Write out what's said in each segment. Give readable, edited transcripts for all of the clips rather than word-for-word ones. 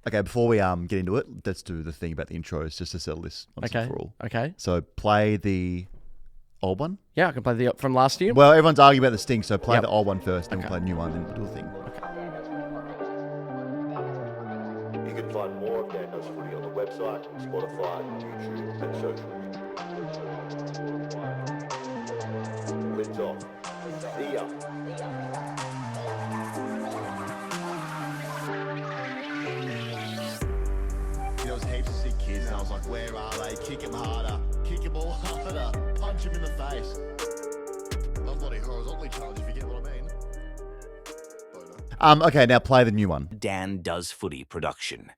Okay, before we get into it, let's do the thing about the intros just to settle this once and for all. Okay. So play the old one. Yeah, I can play the from last year. Well, everyone's arguing about the sting, so play Yep. the old one first, then Okay. we'll play a new one, then we'll do a thing. You can find more of Dando's Footy on the website, Spotify, YouTube, and social media. Lids off. See ya. There was heaps of sick kids, and I was like, where are they? Kick him harder. Kick him all harder. Punch him in the face. That's not a horizontally challenge, if you get what I mean. Okay, now play the new one. Dan Does Footy production.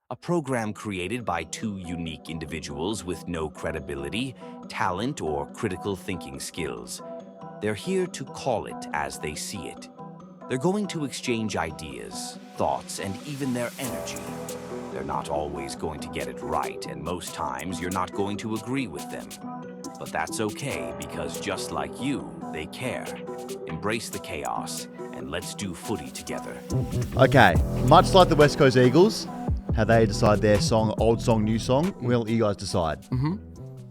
A program created by two unique individuals with no credibility, talent, or critical thinking skills. They're here to call it as they see it. They're going to exchange ideas, thoughts, and even their energy. They're not always going to get it right, and most times you're not going to agree with them. But that's okay, because just like you, they care. Embrace the chaos, and let's do footy together. Okay, much like the West Coast Eagles, how they decide their song, old song, new song, well, you guys decide. Mm-hmm.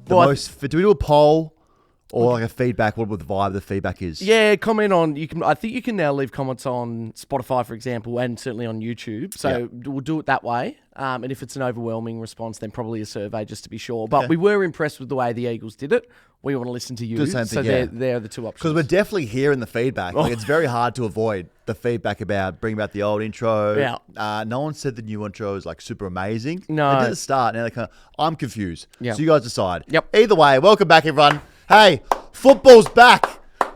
Do we do a poll or like a feedback? What would the vibe of the feedback is? Yeah, comment on. I think you can now leave comments on Spotify, for example, and certainly on YouTube. So we'll do it that way. And if it's an overwhelming response, then probably a survey just to be sure. But we were impressed with the way the Eagles did it. We want to listen to you. Do the same thing, so they're the two options. Because we're definitely hearing the feedback. Like it's very hard to avoid the feedback about bring back the old intro. Yeah. No one said the new intro is like super amazing. No. They did at the start. Now they kind of, I'm confused. Yeah. So you guys decide. Yep. Either way, welcome back, everyone. Hey, football's back.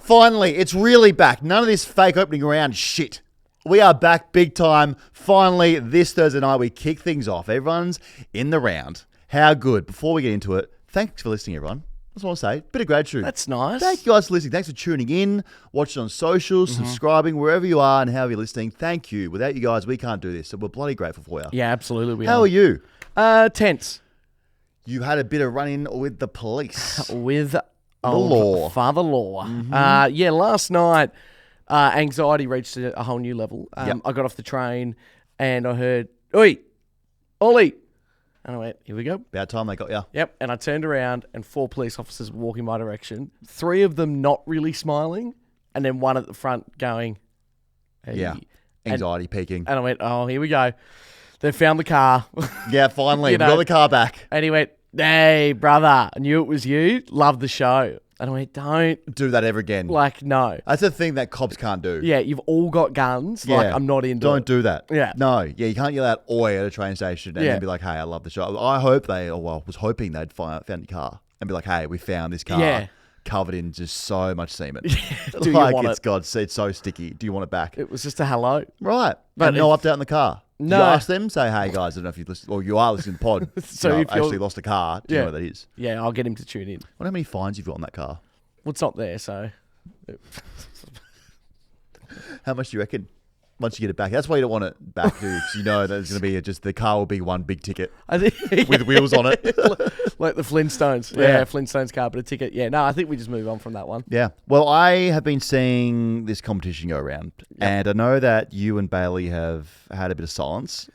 Finally, it's really back. None of this fake opening round shit. We are back big time. Finally, this Thursday night, we kick things off. Everyone's in the round. How good. Before we get into it, thanks for listening, everyone. That's what I want to say. Bit of gratitude. That's nice. Thank you guys for listening. Thanks for tuning in, watching on socials, subscribing, wherever you are and however you're listening. Thank you. Without you guys, we can't do this. So we're bloody grateful for you. Yeah, absolutely. How are you? Tense. You had a bit of run-in with the police. With law. Father Law. Last night, anxiety reached a whole new level. I got off the train and I heard, "Oi, Ollie." And I went, here we go. About time they got you. Yep. And I turned around and 4 police officers were walking my direction. 3 of them not really smiling. And then one at the front going, hey. Yeah. Anxiety peaking. And I went, oh, here we go. They found the car. Yeah, finally. We got the car back. And he went, hey, brother, I knew it was you. Love the show. And I went, don't do that ever again. Like, no. That's a thing that cops can't do. Yeah, you've all got guns. Yeah. Like, I'm not into Don't do that. Yeah. No. Yeah, you can't yell out oi at a train station and then be like, hey, I love the show. I hope was hoping they'd found your car and be like, hey, we found this car covered in just so much semen. Do you want it? It's so sticky. Do you want it back? It was just a hello. Right. But no update in the car. No. Did you ask them? Say, hey, guys, I don't know if you've listened, or you are listening to the pod. So if I actually lost a car. Do you know what that is? Yeah, I'll get him to tune in. I wonder how many fines you've got on that car. Well, it's not there, so. How much do you reckon once you get it back? That's why you don't want it back, dude. Because you know that it's going to be the car will be one big ticket I think, with wheels on it. Like the Flintstones. Yeah, Flintstones car, but a ticket. Yeah, no, I think we just move on from that one. Yeah. Well, I have been seeing this competition go around, and I know that you and Bailey have had a bit of silence.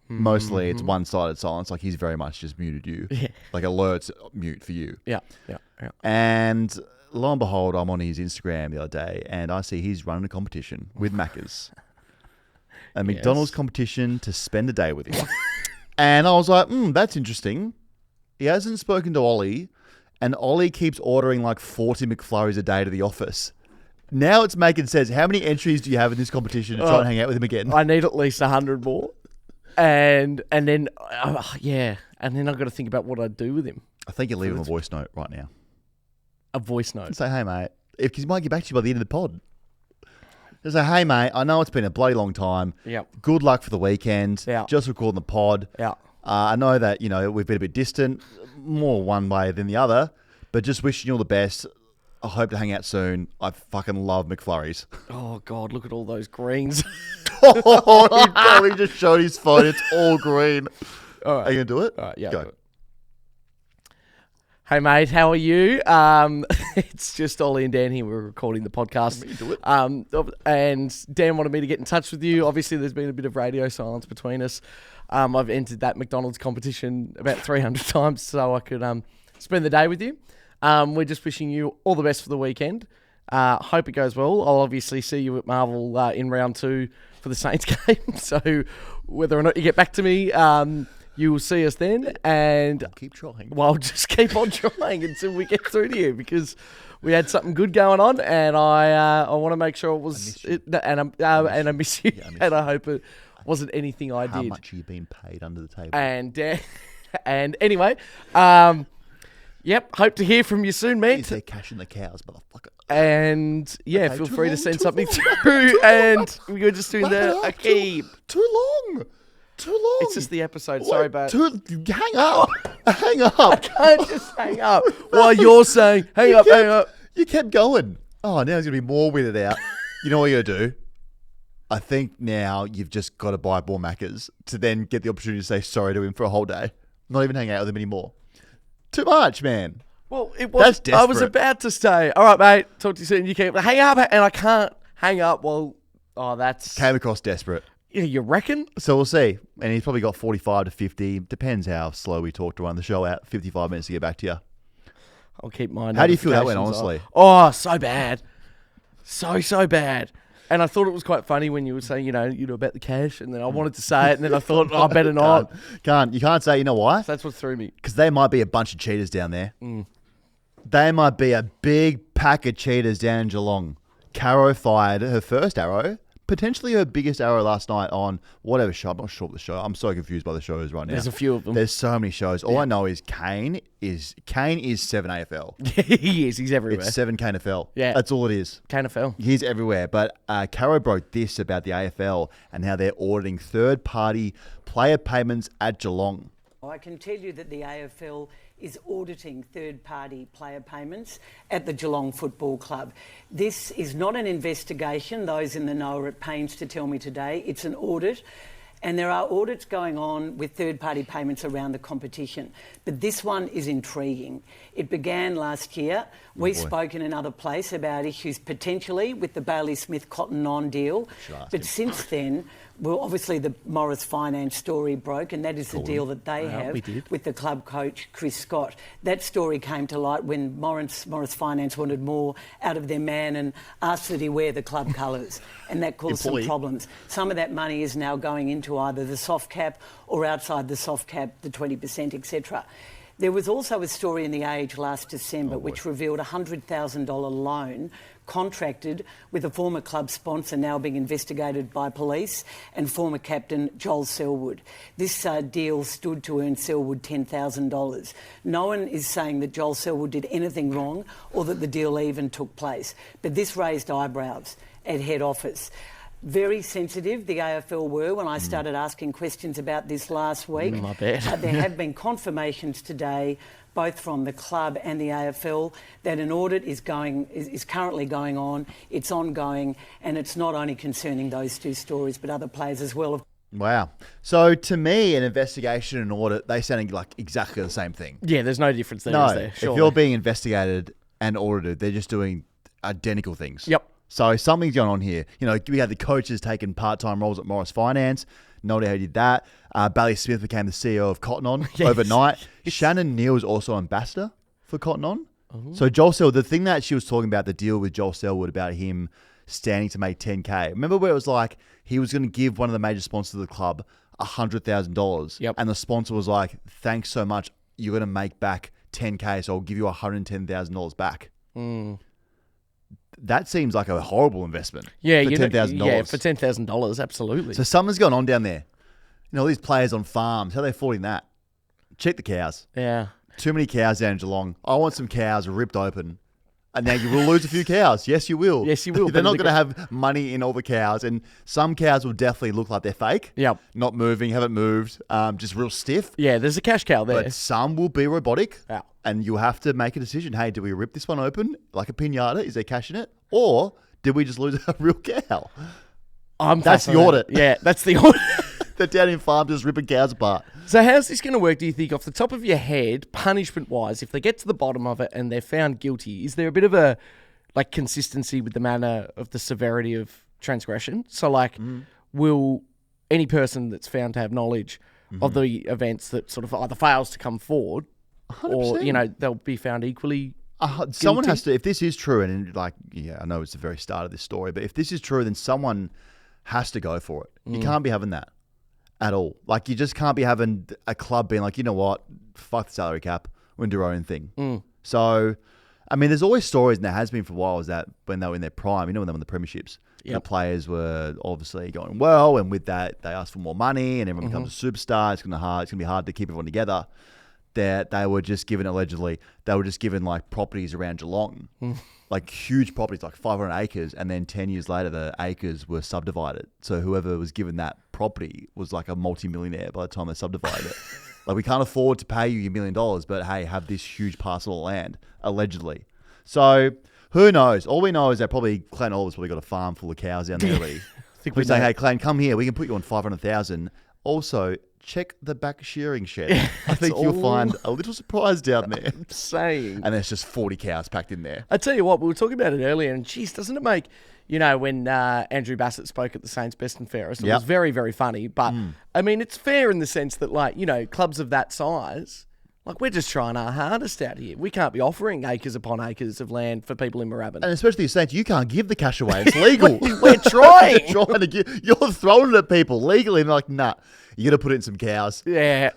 Mostly it's one-sided silence. Like he's very much just muted you. Yeah. Like alerts mute for you. Yeah. And lo and behold, I'm on his Instagram the other day and I see he's running a competition with Macca's. A McDonald's competition to spend a day with him. And I was like, that's interesting. He hasn't spoken to Ollie and Ollie keeps ordering like 40 McFlurries a day to the office. Now it's making sense. How many entries do you have in this competition to try and hang out with him again? I need at least 100 more. And then I've got to think about what I'd do with him. I think you leave him a voice note right now. A voice note. Say, hey, mate. Because he might get back to you by the end of the pod. Just say, hey, mate, I know it's been a bloody long time. Yep. Good luck for the weekend. Yeah. Just recording the pod. Yeah. I know that, we've been a bit distant, more one way than the other, but just wishing you all the best. I hope to hang out soon. I fucking love McFlurries. Oh, God, look at all those greens. He probably just showed his phone. It's all green. All right. Are you going to do it? All right, yeah. Go. Hey mate, how are you? It's just Ollie and Dan here. We're recording the podcast. And Dan wanted me to get in touch with you. Obviously, there's been a bit of radio silence between us. I've entered that McDonald's competition about 300 times so I could spend the day with you. We're just wishing you all the best for the weekend. Hope it goes well. I'll obviously see you at Marvel in round 2 for the Saints game. So whether or not you get back to me, you will see us then, and keep trying. Well, just keep on trying until we get through to you, because we had something good going on, and I want to make sure it was. I miss you, and I hope it wasn't anything I did. How much are you being paid under the table? And anyway, yep. Hope to hear from you soon, mate. Is there cash in the cows, motherfucker? And yeah, Okay, feel free to send something too through. long. We're just doing a keep. Too long. Too long. It's just the episode. Sorry, but hang up. Hang up. I can't just hang up while you're saying hang up. You kept going. Oh, now he's gonna be more weirded out. You know what you gotta do? I think now you've just got to buy more Maccas to then get the opportunity to say sorry to him for a whole day. Not even hang out with him anymore. Too much, man. Well, it was. That's desperate. I was about to say, all right, mate. Talk to you soon. You can't hang up, and I can't hang up. Well, that's Came across desperate. Yeah, you reckon? So we'll see. And he's probably got 45 to 50. Depends how slow we talk to run the show out. 55 minutes to get back to you. I'll keep mine. How do you feel that went, honestly? Oh, so bad. So bad. And I thought it was quite funny when you were saying, you know about the cash, and then I wanted to say it, and then I thought, I better not. You can't say, you know why? So that's what threw me. Because they might be a bunch of cheaters down there. They might be a big pack of cheaters down in Geelong. Caro fired her first arrow. Potentially her biggest arrow last night on whatever show. I'm not sure what the show. I'm so confused by the shows right now. There's a few of them. There's so many shows. All I know is Kane is 7 AFL. He is. He's everywhere. It's 7 KNFL. Yeah. That's all it is. KNFL. He's everywhere. But Caro broke this about the AFL and how they're auditing third-party player payments at Geelong. I can tell you that the AFL is auditing third-party player payments at the Geelong Football Club. This is not an investigation. Those in the know are at pains to tell me today. It's an audit. And there are audits going on with third-party payments around the competition. But this one is intriguing. It began last year. We've spoken in another place about issues potentially with the Bailey Smith-Cotton On deal. But since then, well, obviously the Morris Finance story broke, and that is the deal that they have with the club coach, Chris Scott. That story came to light when Morris Finance wanted more out of their man and asked that he wear the club colours, and that caused some problems. Some of that money is now going into either the soft cap or outside the soft cap, the 20%, etc. There was also a story in The Age last December which revealed a $100,000 loan contracted with a former club sponsor now being investigated by police and former captain Joel Selwood. This deal stood to earn Selwood $10,000. No one is saying that Joel Selwood did anything wrong or that the deal even took place, but this raised eyebrows at head office. Very sensitive, the AFL were, when I started asking questions about this last week. My bad. There have been confirmations today, both from the club and the AFL, that an audit is currently going on, it's ongoing, and it's not only concerning those two stories, but other players as well. Wow. So to me, an investigation and audit, they sound like exactly the same thing. Yeah, there's no difference there, No, is there? if Surely. you're being investigated and audited, they're just doing identical things. Yep. So something's going on here. You know, we had the coaches taking part-time roles at Morris Finance. No idea how he did that. Bailey Smith became the CEO of Cotton On overnight. Shannon Neal is also ambassador for Cotton On. So Joel Selwood, the thing that she was talking about, the deal with Joel Selwood about him standing to make $10K. Remember where it was like he was going to give one of the major sponsors of the club $100,000. Yep. And the sponsor was like, thanks so much. You're going to make back $10K, so I'll give you $110,000 back. That seems like a horrible investment. Yeah, for $10,000. Yeah, for $10,000, absolutely. So something's going on down there. You know, all these players on farms, how are they affording that? Check the cows. Yeah. Too many cows down in Geelong. I want some cows ripped open. And now you will lose a few cows. Yes, you will. Yes, you will. They're not going to have money in all the cows. And some cows will definitely look like they're fake. Yep. Not moving, haven't moved, just real stiff. Yeah, there's a cash cow there. But some will be robotic. Yeah. And you'll have to make a decision. Hey, do we rip this one open like a pinata? Is there cash in it? Or did we just lose a real cow? That's the audit. Yeah, that's the audit. They're down in farm just ripping cows apart. So how's this going to work, do you think, off the top of your head, punishment-wise, if they get to the bottom of it and they're found guilty, is there a bit of a consistency with the manner of the severity of transgression? So will any person that's found to have knowledge of the events that sort of either fails to come forward 100%. Or, they'll be found equally someone has to, if this is true, and I know it's the very start of this story, but if this is true, then someone has to go for it. You can't be having that at all. Like, you just can't be having a club being like, you know what, fuck the salary cap, we're going to do our own thing. So, I mean, there's always stories, and there has been for a while, is that when they were in their prime, when they were in the premierships, the players were obviously going well, and with that, they asked for more money, and everyone becomes a superstar. It's going to be hard to keep everyone together. That they were just given, allegedly, like properties around Geelong, like huge properties, like 500 acres, and then 10 years later, the acres were subdivided. So whoever was given that property was like a multi-millionaire by the time they subdivided it. Like, we can't afford to pay you your $1 million, but hey, have this huge parcel of land, allegedly. So who knows? All we know is that probably Clan Oliver's probably got a farm full of cows down there already. We say, hey, Clan, come here. We can put you on 500,000. Also, check the back shearing shed. I think you'll find a little surprise down there. I'm saying. And there's just 40 cows packed in there. I tell you what, we were talking about it earlier, and geez, doesn't it make, when Andrew Bassett spoke at the Saints Best and Fairest, it was very, very funny. But, I mean, it's fair in the sense that, clubs of that size, we're just trying our hardest out here. We can't be offering acres upon acres of land for people in Moorabbin. And especially the Saints, you can't give the cash away. It's legal. We're trying. You're throwing it at people legally, and they're like, nah, you got to put it in some cows. Yeah.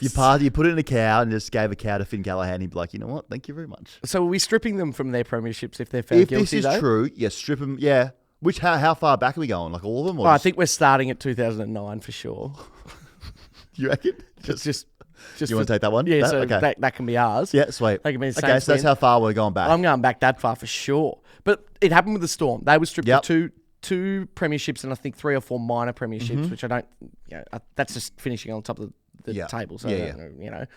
If you put it in a cow and just gave a cow to Finn Callahan, he'd be like, you know what? Thank you very much. So are we stripping them from their premierships if they're found guilty, If this is true, strip them, yeah. Which, how far back are we going? Like all of them? Or I think we're starting at 2009 for sure. You reckon? Just you want to take that one? Yeah, okay. that can be ours. Yeah, sweet. That can be the okay, so that's how far we're going back. I'm going back that far for sure. But it happened with the Storm. They were stripped of two premierships and I think 3 or 4 minor premierships, which I don't, that's just finishing on top of the table. So,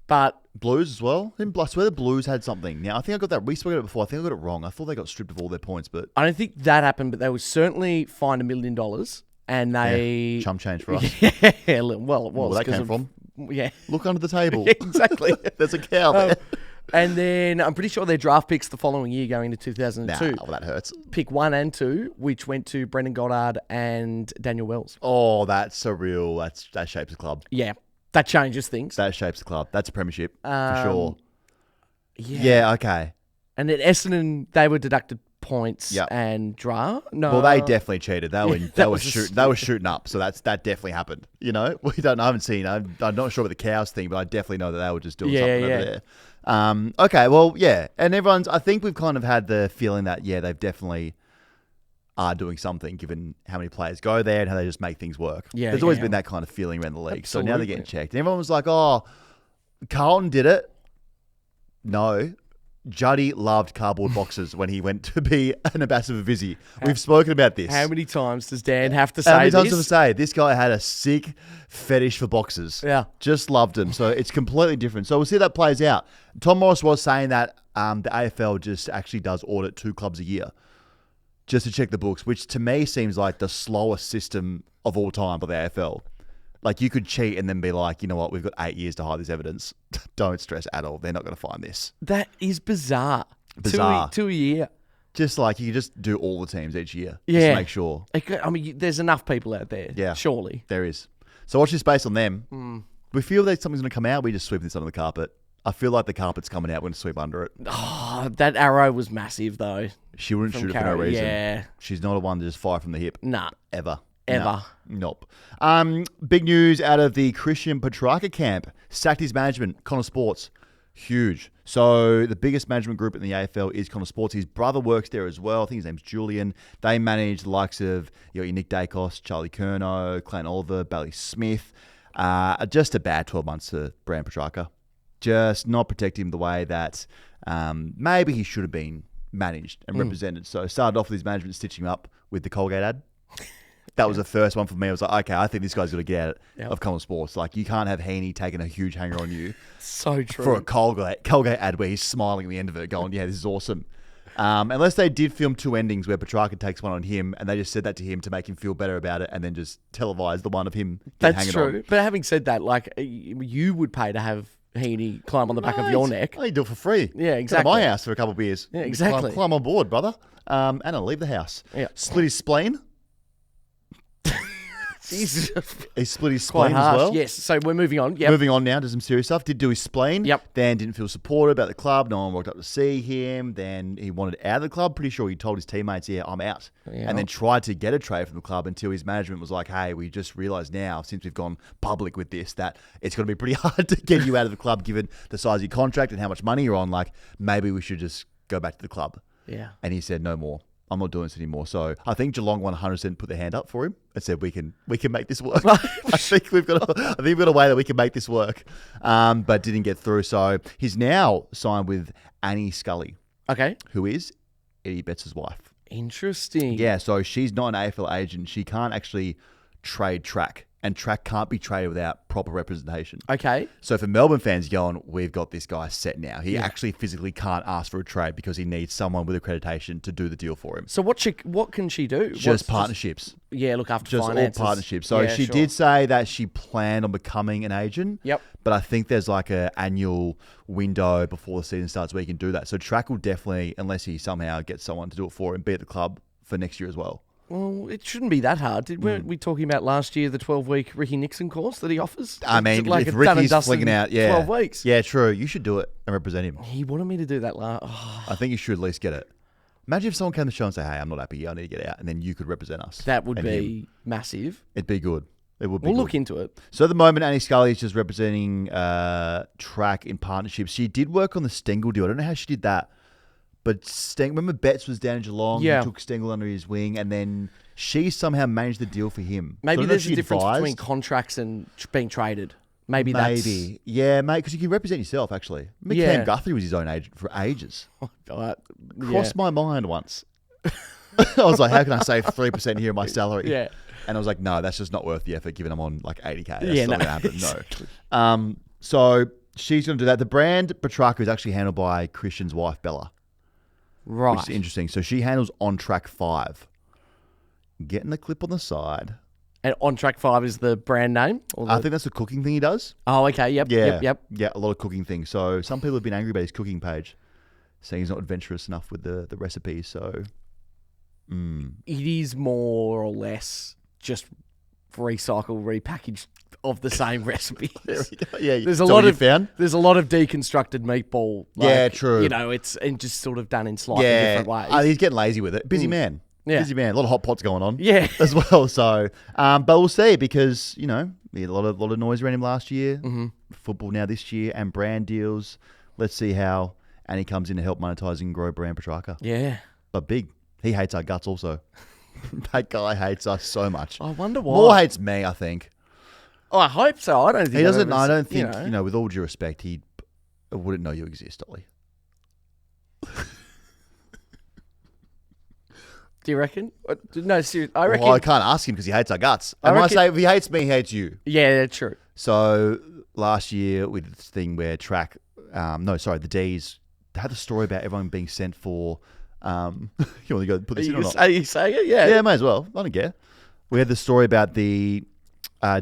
But Blues as well. I swear the Blues had something. Now, I think I got that. We spoke about it before. I think I got it wrong. I thought they got stripped of all their points, but I don't think that happened. But they were certainly fined $1 million, and they chump change for us. Yeah, well, it was. Where that came from? Yeah, look under the table. Exactly. There's a cow there. And then I'm pretty sure their draft picks the following year, going into 2002. Nah, well, that hurts. Pick 1 and 2, which went to Brendan Goddard and Daniel Wells. Oh, that's surreal. That shapes the club. Yeah. That changes things. That shapes the club. That's a premiership for sure. Yeah. Okay. And then Essendon, they were deducted points and draft. No. Well, they definitely cheated. They were shooting up. So that definitely happened. I haven't seen. I'm not sure about the cows thing, but I definitely know that they were just doing something over there. Okay. Well, yeah. And I think we've kind of had the feeling that they've definitely are doing something, given how many players go there and how they just make things work. Yeah, there's always been that kind of feeling around the league. Absolutely. So now they're getting checked. And everyone was like, oh, Carlton did it. No. Juddy loved cardboard boxes when he went to be an ambassador for Vizzy. We've spoken about this. How many times does Dan have to say this? How many times does he say? This guy had a sick fetish for boxes. Yeah. Just loved them. So it's completely different. So we'll see how that plays out. Tom Morris was saying that the AFL just actually does audit 2 clubs a year just to check the books, which to me seems like the slowest system of all time by the AFL. Like, you could cheat and then be like, you know what, we've got 8 years to hide this evidence. Don't stress at all. They're not going to find this. That is bizarre. Bizarre. Two a year. Just like, you could just do all the teams each year. Yeah. Just to make sure. I mean, there's enough people out there. Yeah. Surely. There is. So watch this space on them. We feel that something's going to come out. We just sweep this under the carpet. I feel like the carpet's coming out. We're going to sweep under it. Oh, that arrow was massive, though. She wouldn't shoot it for no reason. Yeah. She's not a one to just fire from the hip. Nah. Ever. Nah. Nope. Big news out of the Christian Petrarca camp. Sacked his management, Connor Sports. Huge. So the biggest management group in the AFL is Connor Sports. His brother works there as well. I think his name's Julian. They manage the likes of your Nick Dacos, Charlie Curnow, Clan Oliver, Bally Smith. Just a bad 12 months for Brand Petrarca. Just not protect him the way that maybe he should have been managed and represented. So started off with his management stitching him up with the Colgate ad. That was the first one for me. I was like, okay, I think this guy's got to get out of Common Sports. Like, you can't have Heaney taking a huge hanger on you. So true. For a Colgate ad where he's smiling at the end of it going, yeah, this is awesome. Unless they did film two endings where Petrarca takes one on him and they just said that to him to make him feel better about it and then just televise the one of him That's true. But having said that, like, you would pay to have Heaney climb on the back of your neck. I do it for free. Yeah, Come exactly. to my house for a couple of beers. Yeah, exactly. Climb on board, brother. And I'll leave the house. Yeah. Split his spleen. Jesus. He split his Quite spleen as harsh. well. Yes, so we're moving on. Yep. Moving on now to some serious stuff. Did do his spleen. Yep. Then didn't feel supported about the club. No one walked up to see him. Then he wanted out of the club. Pretty sure he told his teammates, yeah, I'm out. Yeah. And then tried to get a trade from the club until his management was like, hey, we just realised now, since we've gone public with this, that it's going to be pretty hard to get you out of the club given the size of your contract and how much money you're on. Like, maybe we should just go back to the club. Yeah. And he said, no more. I'm not doing this anymore. So I think Geelong 100% put their hand up for him and said, we can make this work. I think we've got a way that we can make this work. But didn't get through. So he's now signed with Annie Scully, Okay. who is Eddie Betts' wife. Interesting. Yeah, so she's not an AFL agent. She can't actually trade track. And track can't be traded without proper representation. Okay. So for Melbourne fans going, we've got this guy set now. He actually physically can't ask for a trade because he needs someone with accreditation to do the deal for him. So what can she do? Just partnerships. Look after Just finances. all partnerships. So Yeah, she sure. did say that she planned on becoming an agent. Yep. But I think there's like an annual window before the season starts where you can do that. So track will definitely, unless he somehow gets someone to do it for him, be at the club for next year as well. Well, it shouldn't be that hard. Weren't we talking about last year the 12-week Ricky Nixon course that he offers? I mean, Like if a done and Ricky's dusted flinging out, 12 weeks. Yeah, true. You should do it and represent him. He wanted me to do that last. I think you should at least get it. Imagine if someone came to the show and say, hey, I'm not happy, I need to get out. And then you could represent us. That would and be him. massive. It'd be good. It would be We'll good. look into it. So at the moment, Annie Scully is just representing track in partnerships. She did work on the Stengel deal. I don't know how she did that. But remember Betts was down in Geelong. Yeah. He took Stengel under his wing. And then she somehow managed the deal for him. So I Maybe don't know if there's she a difference advised. between contracts and being traded. Maybe that's... Yeah, mate, because you can represent yourself, actually. Cam Guthrie was his own agent for ages. Crossed my mind once. I was like, how can I save 3% here of my salary? Yeah. And I was like, no, that's just not worth the effort given I'm on like 80K. That's Yeah, not no. going to happen. No. So she's going to do that. The brand Petrarca is actually handled by Christian's wife, Bella, Right. which is interesting. So she handles On Track 5. Getting the clip on the side. And On Track 5 is the brand name? Or I the... think that's the cooking thing he does. Oh, okay. Yep. Yeah. Yep. Yeah, a lot of cooking things. So some people have been angry about his cooking page, saying he's not adventurous enough with the recipes. So It is more or less just recycle, repackaged of the same recipe. yeah, There's so a lot you of found. There's a lot of deconstructed meatball. Yeah, true. You know, it's and just sort of done in slightly different ways. He's getting lazy with it. Busy man. Yeah. Busy man. A lot of hot pots going on. Yeah. as well. So, but we'll see because we had a lot of noise around him last year. Mm-hmm. Football now this year and brand deals. Let's see how Annie comes in to help monetize and grow brand Petrarca. Yeah. But big. He hates our guts also. That guy hates us so much. I wonder why. More hates me, I think. Oh, I hope so. I don't think He doesn't. I've ever I don't seen- think. With all due respect, he wouldn't know you exist, Ollie. Do you reckon? No, seriously. I reckon. Well, I can't ask him because he hates our guts. I And when I reckon- say if he hates me, he hates you. Yeah, true. So last year with this thing where the D's had the story about everyone being sent for. You want to go put this in or not? Are you saying it? Yeah. Yeah, may as well. I don't care. We had the story about the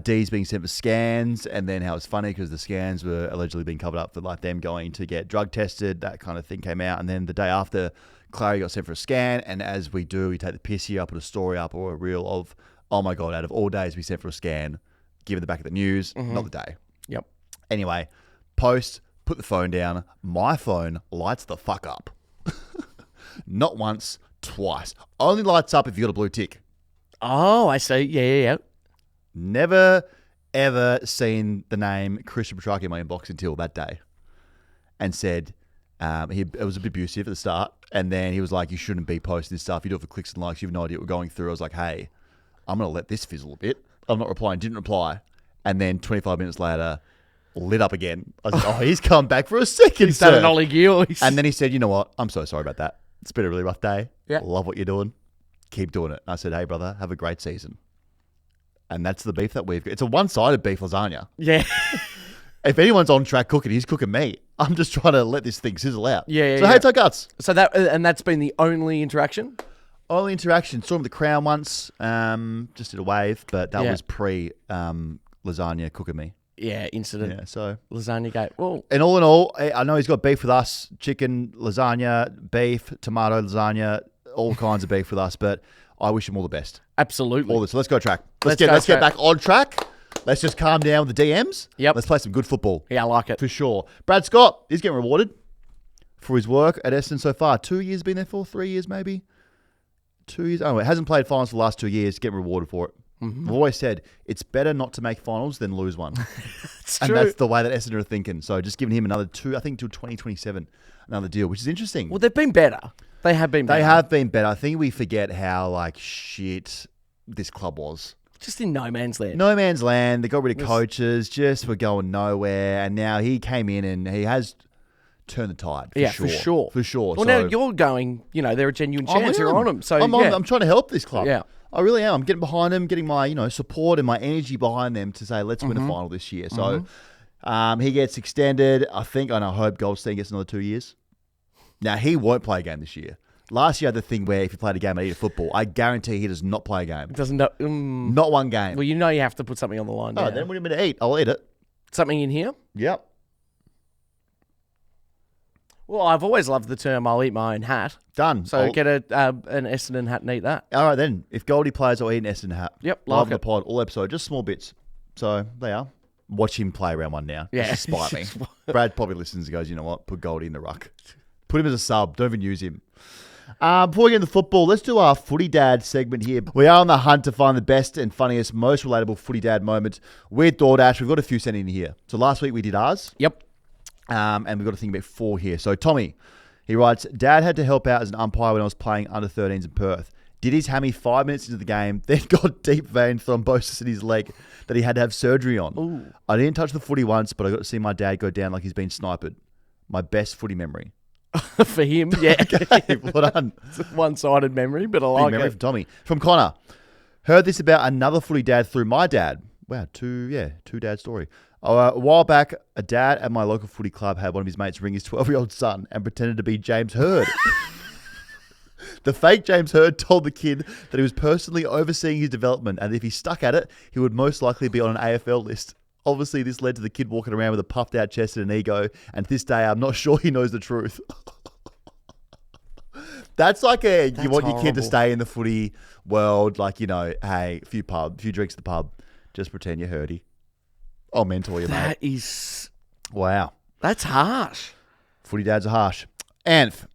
D's being sent for scans, and then how it's funny because the scans were allegedly being covered up for like them going to get drug tested. That kind of thing came out, and then the day after, Clary got sent for a scan. And as we do, we take the piss here, I put a story up or a reel of, oh my god, out of all days we sent for a scan, give it the back of the news, not the day. Yep. Anyway, post, put the phone down. My phone lights the fuck up. Not once, twice. Only lights up if you got a blue tick. Oh, I see. Yeah. Never, ever seen the name Christian Petrarca in my inbox until that day. And said, it was a bit abusive at the start. And then he was like, you shouldn't be posting this stuff. You do it for clicks and likes. You have no idea what we're going through. I was like, hey, I'm going to let this fizzle a bit. I'm not replying. Didn't reply. And then 25 minutes later, lit up again. I was like, oh, he's come back for a second. He's done an Ollie Gillies. And then he said, you know what? I'm so sorry about that. It's been a really rough day. Yeah. Love what you're doing. Keep doing it. I said, hey, brother, have a great season. And that's the beef that we've got. It's a one-sided beef lasagna. Yeah. If anyone's on track cooking, he's cooking me. I'm just trying to let this thing sizzle out. Yeah, So, hey, Tight Guts. So that's been the only interaction? Only interaction. Saw him at the Crown once. Just did a wave, but that Yeah. was pre lasagna cooking me. Yeah, incident. Yeah, so. Lasagna gate. Well, And all in all, I know he's got beef with us. Chicken, lasagna, beef, tomato, lasagna, all kinds of beef with us, but I wish him all the best. absolutely. All this. So let's go track. Let's Let's get go back on track. Let's just calm down with the DMs. Yep. Let's play some good football. Yeah, I like it. For sure. Brad Scott, he's getting rewarded for his work at Essendon so far. 2 years been there for? 3 years maybe? 2 years? Oh, it hasn't played finals for the last 2 years. Getting rewarded for it. Mm-hmm. I've always said it's better not to make finals than lose one. It's And true. that's the way that Essendon are thinking. So just giving him another 2, I think till 2027, another deal, which is interesting. Well, they've been better. They have been better. They have been better. I think we forget how like shit this club was. Just in no man's land. No man's land. They got rid of coaches, just were going nowhere. And now he came in and he has turned the tide. For sure. For sure. Well, So- now you're going, they're a genuine I chance. You're am. on them. So, I'm trying to help this club. Yeah. I really am. I'm getting behind them, getting my support and my energy behind them to say, let's win a final this year. So he gets extended. I hope Goldstein gets another 2 years. Now, he won't play a game this year. Last year, I had the thing where if he played a game at Eat Football, I guarantee he does not play a game. doesn't know. Not one game. Well, you have to put something on the line. Oh, now. then what do you mean to eat? I'll eat it. Something in here? Yep. Well, I've always loved the term "I'll eat my own hat." Done. So get an Essendon hat and eat that. All right, then. If Goldie plays, I'll eat an Essendon hat. Yep, Live like on the it. pod, all episode, just small bits. So, they are. Watch him play round one now. Yeah. Just to spite me. Brad probably listens and goes, you know what? Put Goldie in the ruck. Put him as a sub. Don't even use him. Before we get into football, let's do our Footy Dad segment here. We are on the hunt to find the best and funniest, most relatable Footy Dad moments with DoorDash. We've got a few sent in here. So last week we did ours. Yep. And we've got to think about 4 here. So Tommy, he writes, Dad had to help out as an umpire when I was playing under 13s in Perth. Did his hammy 5 minutes into the game, then got deep vein thrombosis in his leg that he had to have surgery on. Ooh. I didn't touch the footy once, but I got to see my dad go down like he's been sniped. My best footy memory. For him, yeah. Okay, well done. It's a one-sided memory, but I Big like memory it. from Tommy. From Connor. Heard this about another footy dad through my dad. Wow, two dad story. A while back, a dad at my local footy club had one of his mates ring his 12-year-old son and pretended to be James Hird. The fake James Hird told the kid that he was personally overseeing his development, and if he stuck at it, he would most likely be on an AFL list. Obviously, this led to the kid walking around with a puffed out chest and an ego, and to this day, I'm not sure he knows the truth. That's like you want your kid to horrible. stay in the footy world, like, hey, a few drinks at the pub, just pretend you're Hirdy. I'll mentor you, mate. Wow. That's harsh. Footy dads are harsh. Anth,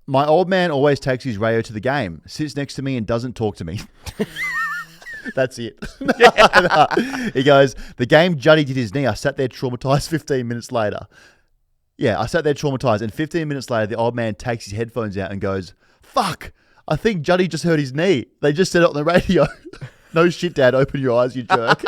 my old man always takes his radio to the game, sits next to me and doesn't talk to me. That's it. He goes, the game Juddy did his knee, I sat there traumatized 15 minutes later. Yeah, I sat there traumatized, and 15 minutes later, the old man takes his headphones out and goes, fuck, I think Juddy just hurt his knee. They just said it on the radio. No shit, Dad, open your eyes, you jerk.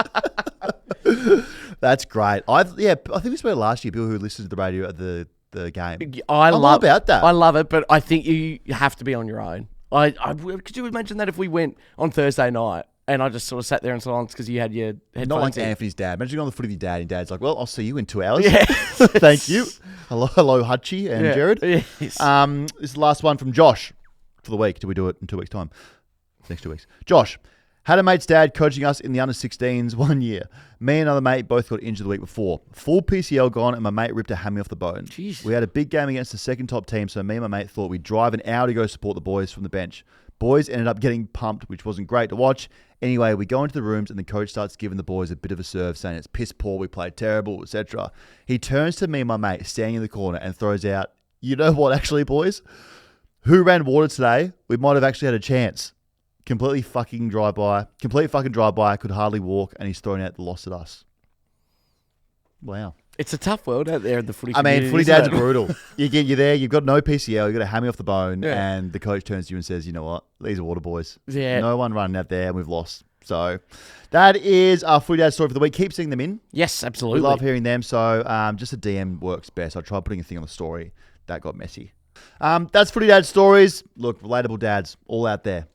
That's great. I think we spoke last year, people who listened to the radio at the game. I'm all about that. I love it, but I think you have to be on your own. Could you imagine that if we went on Thursday night and I just sort of sat there in silence because you had your headphones Not like in? Anthony's dad. Imagine going on the footy with your dad, and Dad's like, well, I'll see you in 2 hours. Yeah. Thank you. Hello, Hutchie and Yeah. Jared. Yes. This is the last one from Josh for the week. Do we do it in 2 weeks' time? Next 2 weeks. Josh, had a mate's dad coaching us in the under-16s 1 year. Me and another mate both got injured the week before. Full PCL gone, and my mate ripped a hammy off the bone. Jeez. We had a big game against the second top team, so me and my mate thought we'd drive an hour to go support the boys from the bench. Boys ended up getting pumped, which wasn't great to watch. Anyway, we go into the rooms and the coach starts giving the boys a bit of a serve, saying it's piss poor, we played terrible, etc. He turns to me and my mate standing in the corner and throws out, you know what actually, boys? Who ran water today? We might have actually had a chance. Complete fucking drive-by, could hardly walk, and he's thrown out the loss at us. Wow. It's a tough world out there in the footy I mean, community, footy isn't dads it? are brutal. You're there, you've got no PCL, you've got a hammy off the bone, Yeah. and the coach turns to you and says, you know what? These are water boys. Yeah. No one running out there, and we've lost. So that is our footy dad story for the week. Keep sending them in. Yes, absolutely. We love hearing them. So just a DM works best. I tried putting a thing on the story. That got messy. That's footy dad stories. Look, relatable dads all out there.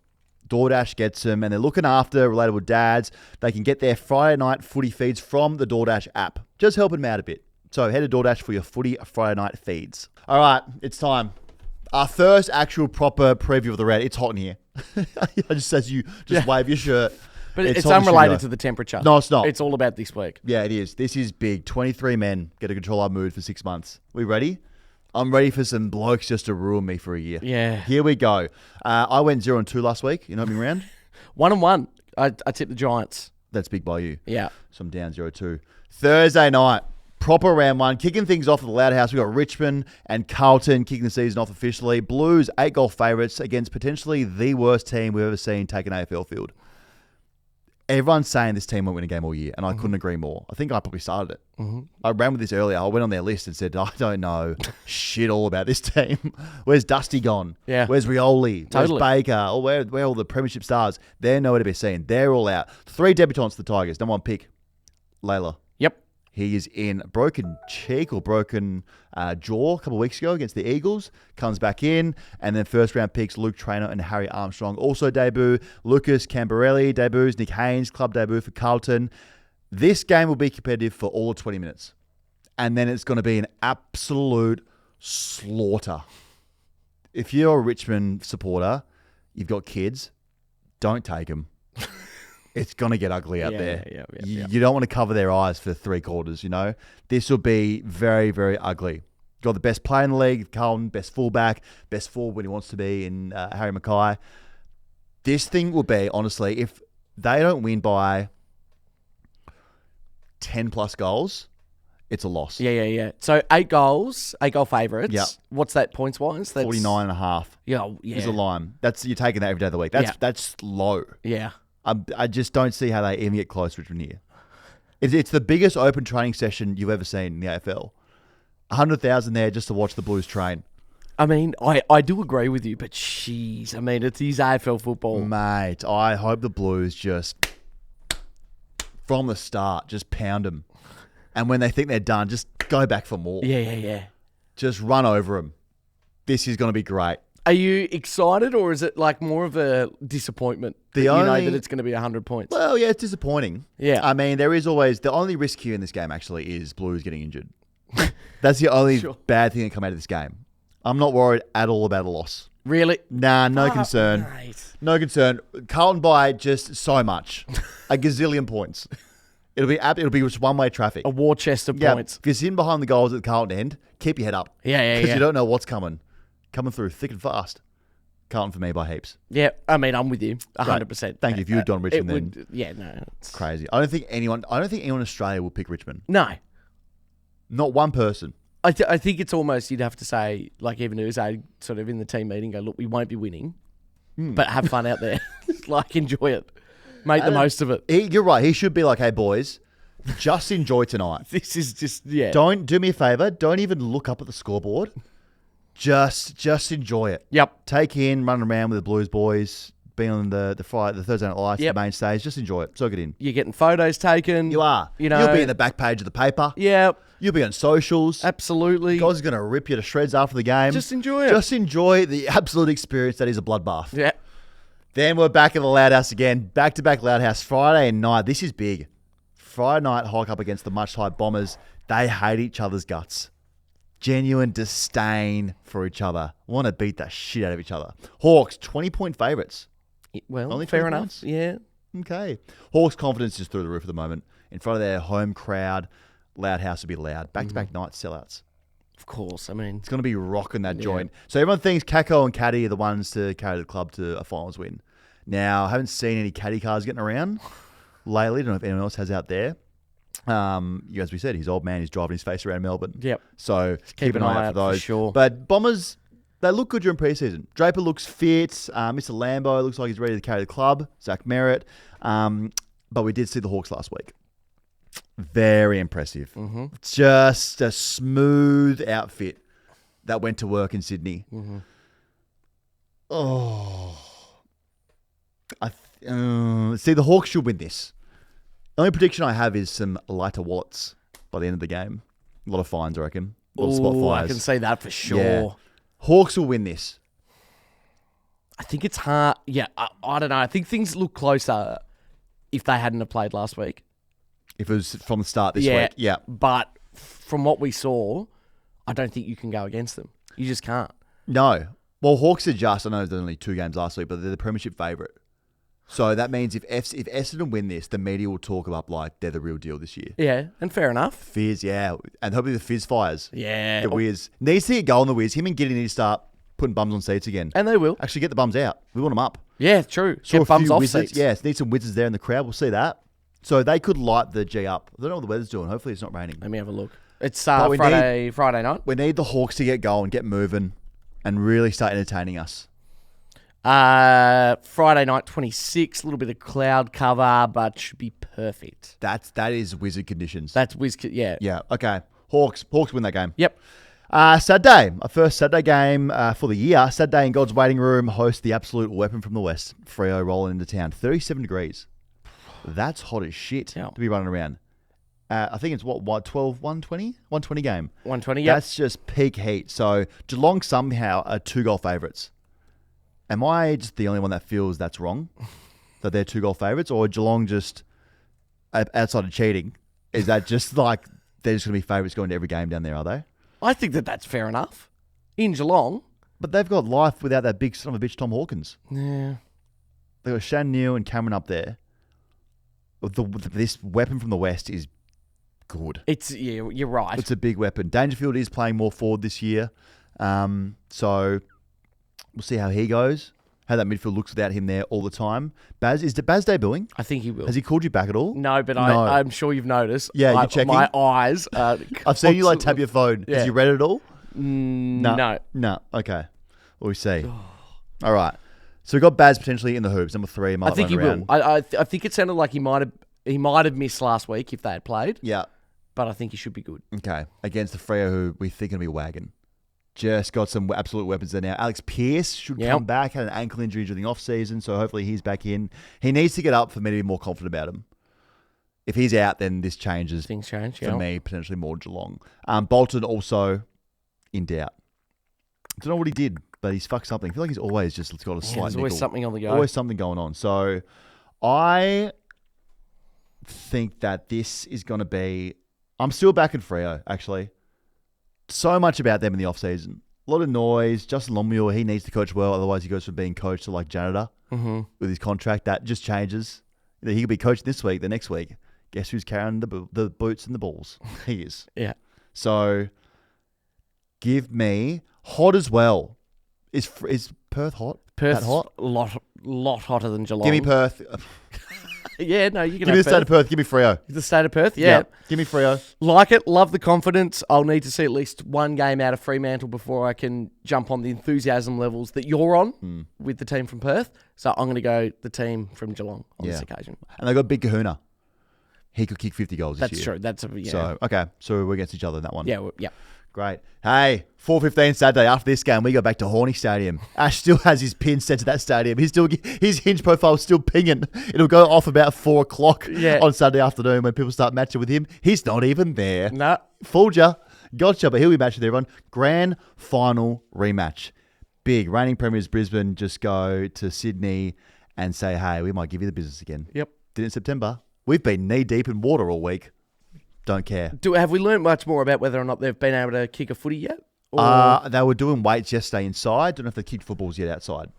DoorDash gets them, and they're looking after relatable dads. They can get their Friday night footy feeds from the DoorDash app. Just helping them out a bit. So head to DoorDash for your Footy Friday night feeds. All right, it's time. Our first actual proper preview of the round. It's hot in here. Just as you wave your shirt. But it's hot in unrelated studio. to the temperature. No, it's not. It's all about this week. Yeah, it is. This is big. 23 men get to control our mood for 6 months. We ready? I'm ready for some blokes just to ruin me for a year. Yeah. Here we go. I went 0-2 last week in opening round. 1-1. I tipped the Giants. That's big by you. Yeah. So I'm down 0-2. Thursday night, proper round one. Kicking things off at the Loud House. We've got Richmond and Carlton kicking the season off officially. Blues, 8-goal favourites against potentially the worst team we've ever seen take an AFL field. Everyone's saying this team won't win a game all year, and I couldn't agree more. I think I probably started it. Mm-hmm. I ran with this earlier. I went on their list and said, I don't know shit all about this team. Where's Dusty gone? Yeah. Where's Rioli? Totally. Where's Baker? Or where are all the premiership stars? They're nowhere to be seen. They're all out. 3 debutants for the Tigers. Number 1 pick, Layla. Yep. He is in broken cheek or broken jaw a couple of weeks ago against the Eagles. Comes back in. And then first round picks Luke Traynor and Harry Armstrong also debut. Lucas Cambarelli debuts. Nick Haynes, club debut for Carlton. This game will be competitive for all of 20 minutes. And then it's going to be an absolute slaughter. If you're a Richmond supporter, you've got kids, don't take them. It's going to get ugly out there. Yeah. You don't want to cover their eyes for 3 quarters, you know. This will be very, very ugly. Got the best player in the league, Carlton, best fullback, best forward when he wants to be in Harry Mackay. This thing will be, honestly, if they don't win by 10 plus goals, it's a loss. Yeah. So 8 goals, 8-goal favourites. Yep. What's that points-wise? That's 49.5 Yeah. is a line. You're taking that every day of the week. That's low. Yeah. I just don't see how they even get close to Richmond here. It's the biggest open training session you've ever seen in the AFL. 100,000 there just to watch the Blues train. I mean, I do agree with you, but jeez, I mean, it's his AFL football. Mate, I hope the Blues just, from the start, just pound them. And when they think they're done, just go back for more. Yeah. Just run over them. This is going to be great. Are you excited, or is it like more of a disappointment that you know that it's going to be 100 points? Well, yeah, it's disappointing. Yeah. I mean, there is always, the only risk here in this game actually is Blues getting injured. That's the only bad thing that come out of this game. I'm not worried at all about a loss. Really? Nah, no concern. Mate. No concern. Carlton by just so much. A gazillion points. It'll be just one-way traffic. A war chest of points. If you're sitting behind the goals at the Carlton end, keep your head up. Yeah. Because you don't know what's coming. Coming through thick and fast. Carlton for me by heaps. Yeah, I mean, I'm with you 100%. Thank you. If you had gone Richmond, then yeah, no, it's crazy. I don't think anyone in Australia will pick Richmond. No, not one person. I think it's almost you'd have to say, like even Uze sort of in the team meeting, go, look, we won't be winning, but have fun out there, like enjoy it, make the most of it. You're right. He should be like, hey boys, just enjoy tonight. This is just Don't do me a favor. Don't even look up at the scoreboard. Just enjoy it. Yep. Take in, run around with the Blues boys, being on the Thursday Night Lights, the main stage. Just enjoy it. Soak it in. You're getting photos taken. You are. You know, You'll be in the back page of the paper. Yep. You'll be on socials. Absolutely. Guys are going to rip you to shreds after the game. Just enjoy it. Just enjoy the absolute experience that is a bloodbath. Yeah. Then we're back at the Loud House again. Back-to-back Loud House Friday night. This is big. Friday night Hawk up against the much-hyped Bombers. They hate each other's guts. Genuine disdain for each other. Want to beat the shit out of each other. Hawks, 20-point favourites. Well, Only fair 20 enough. points? Yeah. Okay. Hawks' confidence is through the roof at the moment. In front of their home crowd, Loud House will be loud. Back-to-back nights, sellouts. Of course. I mean, It's going to be rocking that joint. So everyone thinks Kako and Caddy are the ones to carry the club to a finals win. Now, I haven't seen any Caddy cars getting around lately. Don't know if anyone else has out there. As we said, his old man is driving his face around Melbourne. Yep. So keep an eye out for those. sure. But Bombers, they look good during preseason. Draper looks fit. Mr. Lambo looks like he's ready to carry the club. Zach Merritt. But we did see the Hawks last week. Very impressive. Mm-hmm. Just a smooth outfit that went to work in Sydney. Mm-hmm. See, the Hawks should win this. The only prediction I have is some lighter wallets by the end of the game. A lot of fines, I reckon. A lot of spot fires. I can say that for sure. Yeah. Hawks will win this. I think it's hard. Yeah, I don't know. I think things look closer if they hadn't have played last week. If it was from the start this week. Yeah. But from what we saw, I don't think you can go against them. You just can't. No. Well, Hawks are just, I know there's only 2 games last week, but they're the premiership favourite. So that means if Essendon win this, the media will talk about like they're the real deal this year. Yeah, and fair enough. Fizz, yeah. And hopefully the Fizz fires. Yeah. The Wiz. Needs to get going, the Wiz. Him and Giddey need to start putting bums on seats again. And they will. Actually get the bums out. We want them up. Yeah, true. Saw Get a bums few off wizards. seats. Yes, need some wizards there in the crowd. We'll see that. So they could light the G up. I don't know what the weather's doing. Hopefully it's not raining. Let me have a look. It's But we Friday night. We need the Hawks to get going, get moving, and really start entertaining us. Friday night, 26. A little bit of cloud cover, but should be perfect. That is wizard conditions. That's yeah. Yeah. Okay. Hawks win that game. Yep. Saturday, our first Saturday game for the year. Saturday in God's waiting room, host the absolute weapon from the west. Freo rolling into town. 37 degrees. That's hot as shit to be running around. I think it's 120? 120 game. 120, yeah. That's just peak heat. So Geelong somehow are 2-goal favourites. Am I just the only one that feels that's wrong? That they're 2-goal favourites? Or Geelong just, outside of cheating, is that just like they're just going to be favourites going to every game down there, are they? I think that's fair enough. In Geelong. But they've got life without that big son of a bitch Tom Hawkins. Yeah. They've got Shan Neal and Cameron up there. This weapon from the west is good. You're right. It's a big weapon. Dangerfield is playing more forward this year. So we'll see how he goes, how that midfield looks without him there all the time. Baz debuting? I think he will. Has he called you back at all? No, but I'm sure you've noticed. Yeah, you're checking? My eyes are I've seen you like tap your phone. Yeah. Has you read it all? No. No. Okay. We'll see. All right. So we've got Baz potentially in the hoops. Number 3. I think he will. I think it sounded like he might have missed last week if they had played. Yeah. But I think he should be good. Okay. Against the Freo, who we think are going to be wagon. Just got some absolute weapons there now. Alex Pearce should come back. Had an ankle injury during the off-season, so hopefully he's back in. He needs to get up for me to be more confident about him. If he's out, then this changes. Things change, for me, potentially more Geelong. Bolton also in doubt. I don't know what he did, but he's fucked something. I feel like he's always just got a slight there's always nickel. something on the go. Always something going on. So I think that this is going to be... I'm still back in Freo, actually. So much about them in the off-season. A lot of noise. Justin Longmuir, he needs to coach well. Otherwise, he goes from being coach to like janitor with his contract. That just changes. He could be coached this week, the next week. Guess who's carrying the boots and the balls? He is. Yeah. So give me hot as well. Is Perth hot? Perth that hot? lot hotter than Geelong. Give me Perth. Yeah, no, you can Give me the state of Perth. Give me Freo. The state of Perth, yeah. Give me Freo. Like it. Love the confidence. I'll need to see at least one game out of Fremantle before I can jump on the enthusiasm levels that you're on with the team from Perth. So I'm going to go the team from Geelong on this occasion. And they got Big Kahuna. He could kick 50 goals this year. That's true. So, okay. So we're against each other in that one. Yeah, yeah. Great. Hey, 4:15 Saturday. After this game, we go back to Horny Stadium. Ash still has his pin set to that stadium. His hinge profile's still pinging. It'll go off about 4 o'clock on Saturday afternoon when people start matching with him. He's not even there. No. Fooled ya. Gotcha, but he'll be matching with everyone. Grand final rematch. Big. Reigning premiers Brisbane just go to Sydney and say, hey, we might give you the business again. Yep. Did it in September. We've been knee deep in water all week. Don't care. Have we learned much more about whether or not they've been able to kick a footy yet? Or... They were doing weights yesterday inside. Don't know if they kicked footballs yet outside.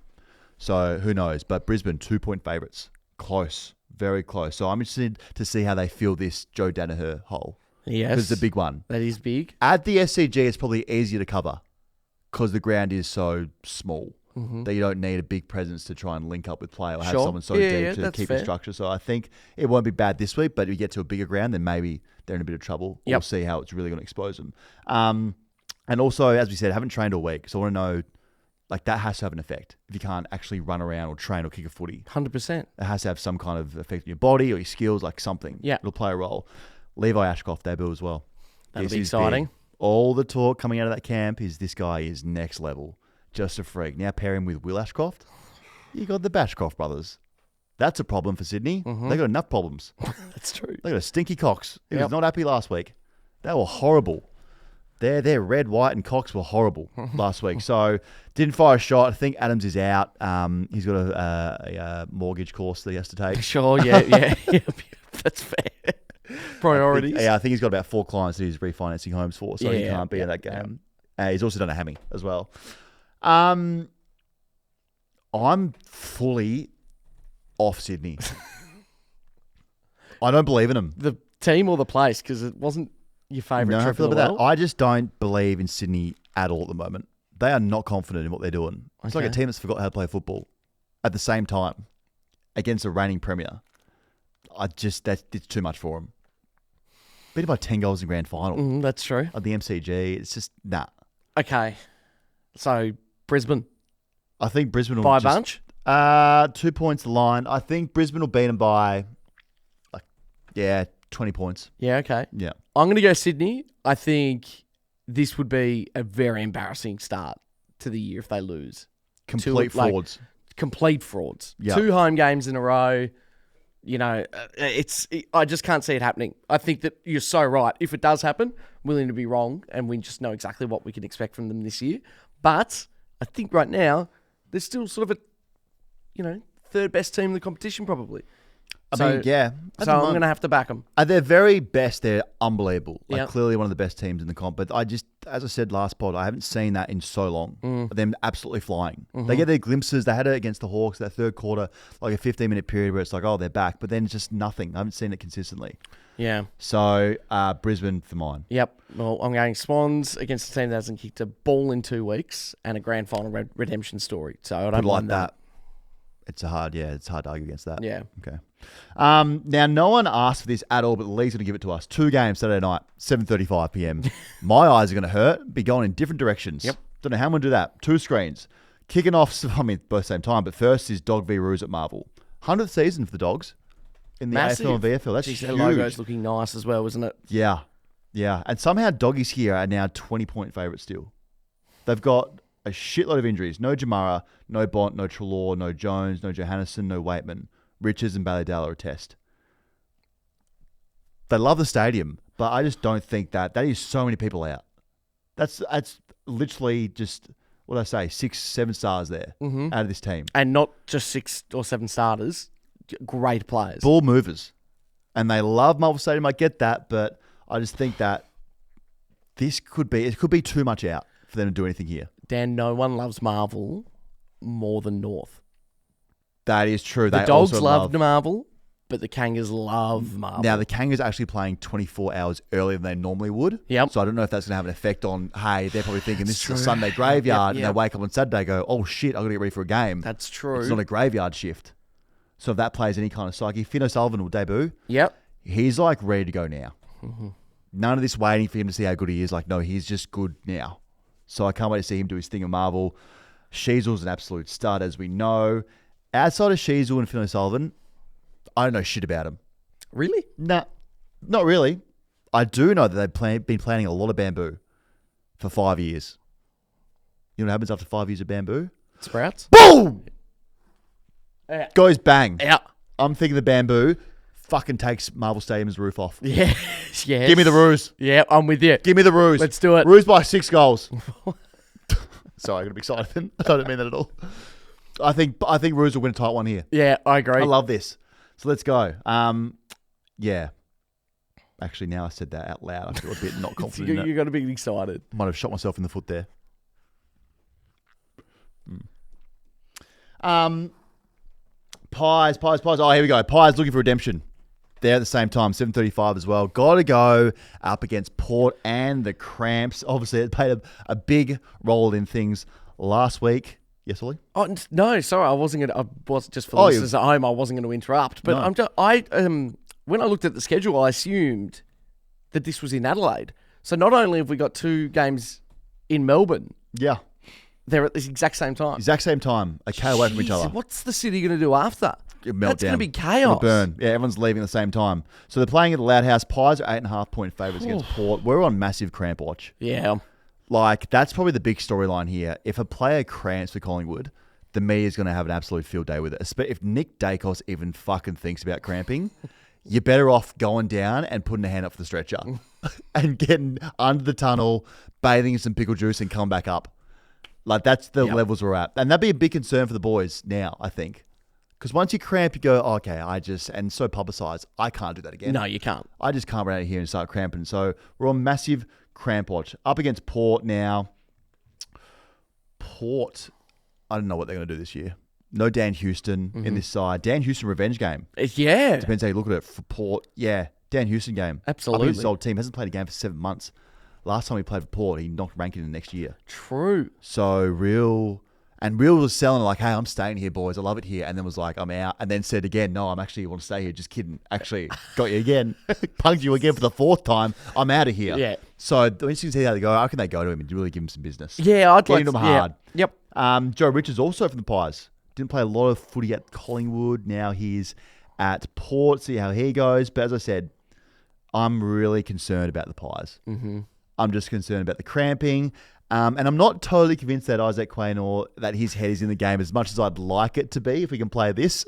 So who knows? But Brisbane, 2-point favourites. Close. Very close. So I'm interested to see how they fill this Joe Danaher hole. Yes. Because it's a big one. That is big. At the SCG, it's probably easier to cover because the ground is so small that you don't need a big presence to try and link up with play or have someone so deep to keep the structure. So I think it won't be bad this week, but if you get to a bigger ground, then maybe they're in a bit of trouble. We'll see how it's really going to expose them. And also, as we said, haven't trained all week. So I want to know, like, that has to have an effect. If you can't actually run around or train or kick a footy. 100%. It has to have some kind of effect on your body or your skills, like something. Yeah. It'll play a role. Levi Ashcroft debut as well. That'll be exciting. Big. All the talk coming out of that camp is this guy is next level. Just a freak. Now pair him with Will Ashcroft. You got the Bashcroft brothers. That's a problem for Sydney. They got enough problems. That's true. They got a stinky Cox. He was not happy last week. They were horrible. Their red, white, and Cox were horrible last week. So didn't fire a shot. I think Adams is out. He's got a mortgage course that he has to take. Sure, yeah. That's fair. Priorities. I think he's got about 4 clients that he's refinancing homes for, so he can't be in that game. He's also done a hammy as well. I'm fully off Sydney. I don't believe in him. The team or the place, because it wasn't your favourite trip in the world. I just don't believe in Sydney at all at the moment. They are not confident in what they're doing. It's like a team that's forgot how to play football at the same time against a reigning premier. It's too much for them. Beat by 10 goals in grand final. That's true. At the MCG, it's just, nah. Okay. So, Brisbane. I think Brisbane will by a bunch? 2 points the line. I think Brisbane will beat them by, 20 points. Yeah, okay. Yeah. I'm going to go Sydney. I think this would be a very embarrassing start to the year if they lose. Complete frauds. Complete frauds. Yep. 2 home games in a row. You know, I just can't see it happening. I think that you're so right. If it does happen, I'm willing to be wrong, and we just know exactly what we can expect from them this year. But I think right now, they're still sort of a, third best team in the competition probably. I mean, yeah. So I'm going to have to back them. At their very best, they're unbelievable. Yep. Clearly one of the best teams in the comp. But as I said last pod, I haven't seen that in so long. Them absolutely flying. They get their glimpses. They had it against the Hawks, that third quarter, like a 15-minute period where it's like, oh, they're back. But then it's just nothing. I haven't seen it consistently. Yeah. So Brisbane for mine. Yep. Well, I'm going Swans against a team that hasn't kicked a ball in 2 weeks and a grand final redemption story. So I don't like that. It's hard to argue against that. Yeah. Okay. Now, no one asked for this at all, but the league's going to give it to us. 2 games Saturday night, 7:35 p.m. My eyes are going to hurt, be going in different directions. Yep. Don't know how I'm going to do that. 2 screens. Kicking off, both same time, but first is Dog v Roos at Marvel. 100th season for the Dogs in the Massive. AFL and VFL. That's Jeez, huge. their logo's looking nice as well, isn't it? Yeah. Yeah. And somehow Doggies here are now 20-point favourites still. They've got a shitload of injuries. No Jamara, no Bont, no Treloar, no Jones, no Johannesson, no Waitman. Richards and Bailey-Dale are a test. They love the stadium, but I just don't think that is so many people out. That's literally just, what do I say, 6, 7 stars there out of this team. And not just 6 or 7 starters, great players. Ball movers. And they love Marvel Stadium, I get that, but I just think that it could be too much out for them to do anything here. Dan, no one loves Marvel more than North. That is true. The They Dogs also love Marvel, but the Kangas love Marvel. Now, the Kangas are actually playing 24 hours earlier than they normally would. Yep. So I don't know if that's going to have an effect on, hey, they're probably thinking this is a Sunday graveyard, Yep. and they wake up on Saturday and go, oh shit, I've got to get ready for a game. That's true. It's not a graveyard shift. So if that plays any kind of psyche, Finn O'Sullivan will debut. Yep. He's like ready to go now. None of this waiting for him to see how good he is. Like, no, he's just good now. So I can't wait to see him do his thing at Marvel. Sheasel's an absolute stud, as we know. Outside of Sheasel and Finn O'Sullivan, I don't know shit about him. Really? Nah, not really. I do know that they've been planting a lot of bamboo for 5 years. You know what happens after 5 years of bamboo? Sprouts? Boom! Yeah. Goes bang. Yeah. I'm thinking the bamboo fucking takes Marvel Stadium's roof off. Yes. Give me the Roos. Yeah, I'm with you. Give me the Roos. Let's do it. Roos by 6 goals. Sorry, I got to be excited then. I don't mean that at all. I think Roos will win a tight one here. Yeah, I agree. I love this. So let's go. Yeah. Actually, now I said that out loud, I feel a bit not confident in it. You got to be excited. Might have shot myself in the foot there. Pies. Oh, here we go. Pies looking for redemption. They're at the same time, 7:35 as well. Got to go up against Port and the Cramps. Obviously, it played a big role in things last week. Yes, Ollie? Oh, no, sorry, I wasn't going to. I was just for listeners at home. I wasn't going to interrupt. But No. when I looked at the schedule, I assumed that this was in Adelaide. So not only have we got 2 games in Melbourne, Yeah. they're at the exact same time. Exact same time. A K away from each Jeez, other. What's the city going to do after? Meltdown. That's going to be chaos. Gonna burn. Yeah, everyone's leaving at the same time. So they're playing at the Loud House. Pies are 8.5-point favourites against Port. We're on massive cramp watch. Yeah. Like, that's probably the big storyline here. If a player cramps for Collingwood, the media's going to have an absolute field day with it. If Nick Dacos even fucking thinks about cramping, you're better off going down and putting a hand up for the stretcher and getting under the tunnel, bathing in some pickle juice and coming back up. Like, that's the levels we're at. And that'd be a big concern for the boys now, I think. Because once you cramp, you go, okay, and so publicised, I can't do that again. No, you can't. I just can't run out here and start cramping. So we're on massive cramp watch. Up against Port now. Port, I don't know what they're going to do this year. No Dan Houston in this side. Dan Houston revenge game. Yeah. Depends how you look at it. For Port, yeah, Dan Houston game. Absolutely. Up against his old team. Hasn't played a game for 7 months. Last time he played for Port, he knocked ranking in the next year. True. So Real was selling like, hey, I'm staying here, boys. I love it here. And then was like, I'm out. And then said again, no, I'm actually want to stay here. Just kidding. Actually, got you again. Punked you again for the 4th time. I'm out of here. Yeah. So interesting to see how they go. How can they go to him and really give him some business? Yeah, I'd like to. to. Hard. Yeah. Yep. Joe Richards also from the Pies. Didn't play a lot of footy at Collingwood. Now he's at Port. See how he goes. But as I said, I'm really concerned about the Pies. Mm-hmm. I'm just concerned about the cramping. And I'm not totally convinced that Isaac Quaynor, that his head is in the game as much as I'd like it to be if we can play this.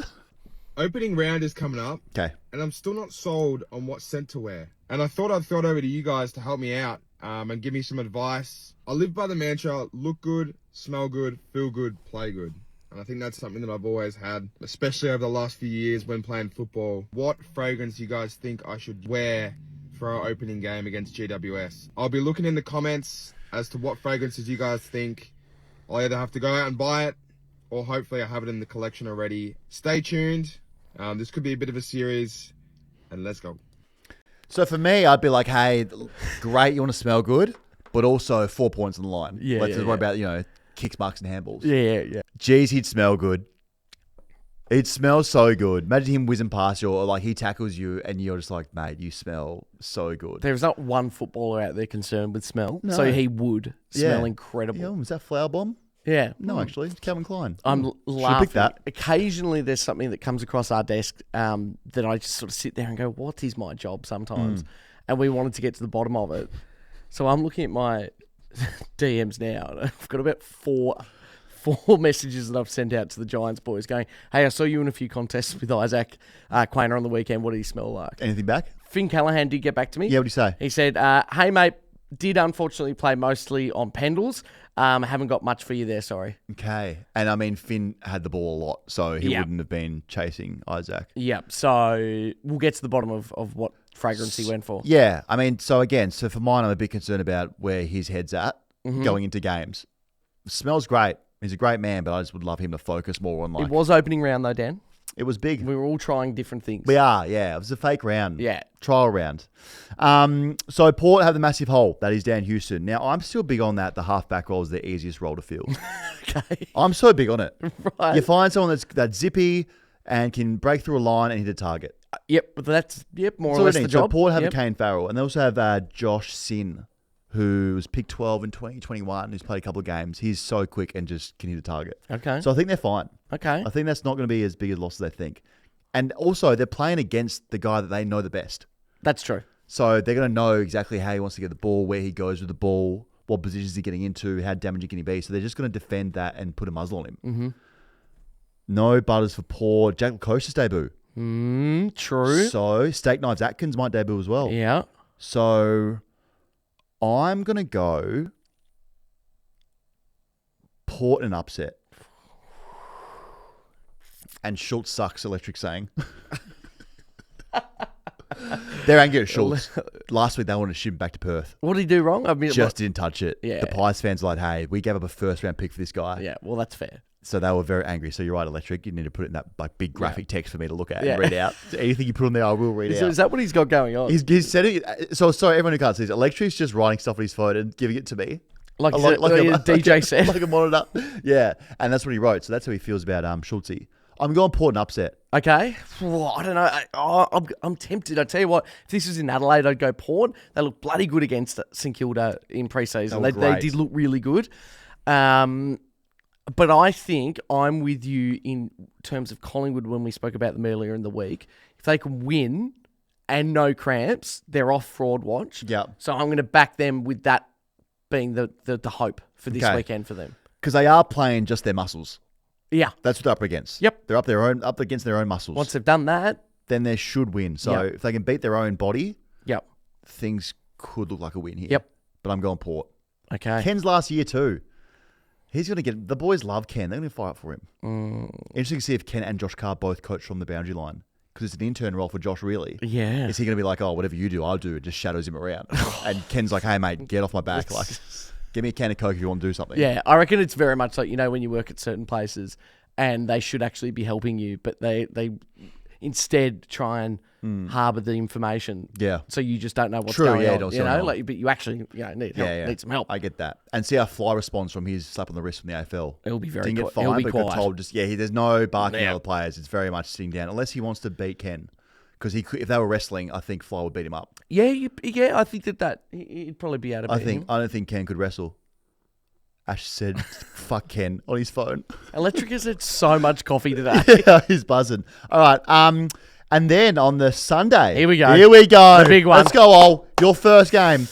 Opening round is coming up. Okay. And I'm still not sold on what scent to wear. And I thought I'd throw it over to you guys to help me out and give me some advice. I live by the mantra, look good, smell good, feel good, play good. And I think that's something that I've always had, especially over the last few years when playing football. What fragrance do you guys think I should wear for our opening game against GWS? I'll be looking in the comments as to what fragrances you guys think. I'll either have to go out and buy it, or hopefully I have it in the collection already. Stay tuned. This could be a bit of a series, and let's go. So for me, I'd be like, hey, great, you want to smell good, but also 4 points on the line. Yeah, Let's yeah, just worry yeah. about, kicks, marks, and handballs. Yeah. Geez, he'd smell good. It smells so good. Imagine him whizzing past you, or like he tackles you, and you're just like, mate, you smell so good. There's not one footballer out there concerned with smell, No. so he would smell Yeah. incredible. Yeah, was that Flower Bomb? Yeah. No, actually, it's Calvin Klein. I'm Should've laughing. picked that. Occasionally, there's something that comes across our desk that I just sort of sit there and go, "What is my job?" Sometimes, and we wanted to get to the bottom of it. So I'm looking at my DMs now, and I've got about four messages that I've sent out to the Giants boys, going, "Hey, I saw you in a few contests with Isaac Quaynor on the weekend. What did he smell like?" Anything back? Finn Callahan did get back to me. Yeah, what did he say? He said, "Hey mate, did unfortunately play mostly on Pendles. Haven't got much for you there, sorry." Okay. And I mean, Finn had the ball a lot, so he Yeah. wouldn't have been chasing Isaac. Yep. So we'll get to the bottom of what fragrance he went for. Yeah. I mean, so for mine, I'm a bit concerned about where his head's at going into games. Smells great. He's a great man, but I just would love him to focus more on It was opening round though, Dan. It was big. We were all trying different things. We are, yeah. It was a fake round. Yeah. Trial round. So Port have the massive hole. That is Dan Houston. Now, I'm still big on that. The halfback role is the easiest role to fill. Okay. I'm so big on it. Right. You find someone that's zippy and can break through a line and hit a target. Yep. But that's more So or less the job. So Port have Yep. a Kane Farrell, and they also have Josh Sin, who was picked 12 in 2021, who's played a couple of games. He's so quick and just can hit a target. Okay. So I think they're fine. Okay. I think that's not going to be as big a loss as they think. And also, they're playing against the guy that they know the best. That's true. So they're going to know exactly how he wants to get the ball, where he goes with the ball, what positions he's getting into, how damaging can he be. So they're just going to defend that and put a muzzle on him. Mm-hmm. No butters for Port. Jack Lacosta's debut. True. So Steak Knives Atkins might debut as well. Yeah. So I'm going to go Port and upset. And Schultz sucks, Electric saying. They're angry at Schultz. Last week, they wanted to ship him back to Perth. What did he do wrong? I mean, Just didn't touch it. Yeah. The Pies fans were like, hey, we gave up a first-round pick for this guy. Yeah. Well, that's fair. So they were very angry. So you're right, Electric. You need to put it in that big graphic text for me to look at Yeah. and read out. Anything you put on there, I will read So out. is that what he's got going on? He's said it. So sorry, everyone who can't see this. Electric's just writing stuff on his phone and giving it to me. like a DJ said. Like a monitor. Yeah. And that's what he wrote. So that's how he feels about Schultzy. I'm going Port and upset. Okay. Well, I don't know. I'm tempted. I tell you what, if this was in Adelaide, I'd go Port. They look bloody good against St Kilda in pre-season. They They were great. did look really good. But I think I'm with you in terms of Collingwood when we spoke about them earlier in the week. If they can win and no cramps, they're off fraud watch. Yep. So I'm going to back them with that being the hope for this Okay. weekend for them. Because they are playing just their muscles. Yeah. That's what they're up against. Yep. They're up against their own muscles. Once they've done that, Then they should win. So Yep. if they can beat their own body, yep. things could look like a win here. Yep. But I'm going Port. Okay. Ken's last year too. He's going to get... The boys love Ken. They're going to fight for him. Interesting to see if Ken and Josh Carr both coach from the boundary line. Because it's an intern role for Josh, really. Yeah. Is he going to be like, oh, whatever you do, I'll do. It just shadows him around. And Ken's like, hey, mate, get off my back. Like, give me a can of Coke if you want to do something. Yeah, I reckon it's very much like, when you work at certain places and they should actually be helping you, but they instead try and harbour the information. Yeah. So you just don't know what's True, going yeah, on. don't know. Like, but you actually need help, need some help. I get that. And see how Fly responds from his slap on the wrist from the AFL. It'll be very Didn't get quiet. He'll fined, be but got quiet. told there's no barking at other players. It's very much sitting down. Unless he wants to beat Ken. Because if they were wrestling, I think Fly would beat him up. Yeah, I think that he'd probably be able to beat him. I don't think Ken could wrestle. Ash said, fuck Ken on his phone. Electric has had so much coffee today. Yeah, he's buzzing. All right. And then on the Sunday. Here we go. The big one. Let's go, Ol. Your first game.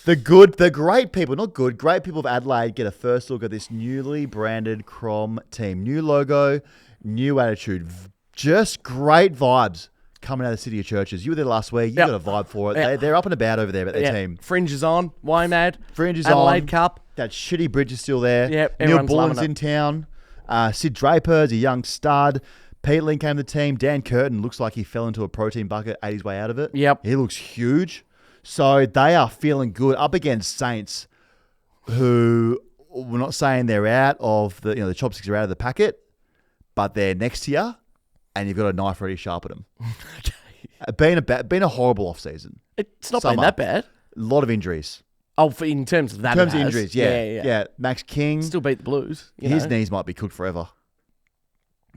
The great people, not good, great people of Adelaide get a first look at this newly branded Crom team. New logo, new attitude. Just great vibes coming out of the City of Churches. You were there last week. You got a vibe for it. Yep. They're up and about over there, but their team. Fringe is on. YMAD. Fringe is Adelaide on. Cup. That shitty bridge is still there. Yep, Neil everyone's Bullen's loving in town. Sid Draper's a young stud. Pete Lynn came to the team. Dan Curtin looks like he fell into a protein bucket, ate his way out of it. Yep. He looks huge. So they are feeling good up against Saints, who we're not saying they're out of the chopsticks are out of the packet, but they're next to you, and you've got a knife ready to sharpen them. Been a horrible off season. It's not been that bad. A lot of injuries. Oh, in terms of that. In terms of injuries, yeah. Max King. Still beat the Blues. His knees might be cooked forever.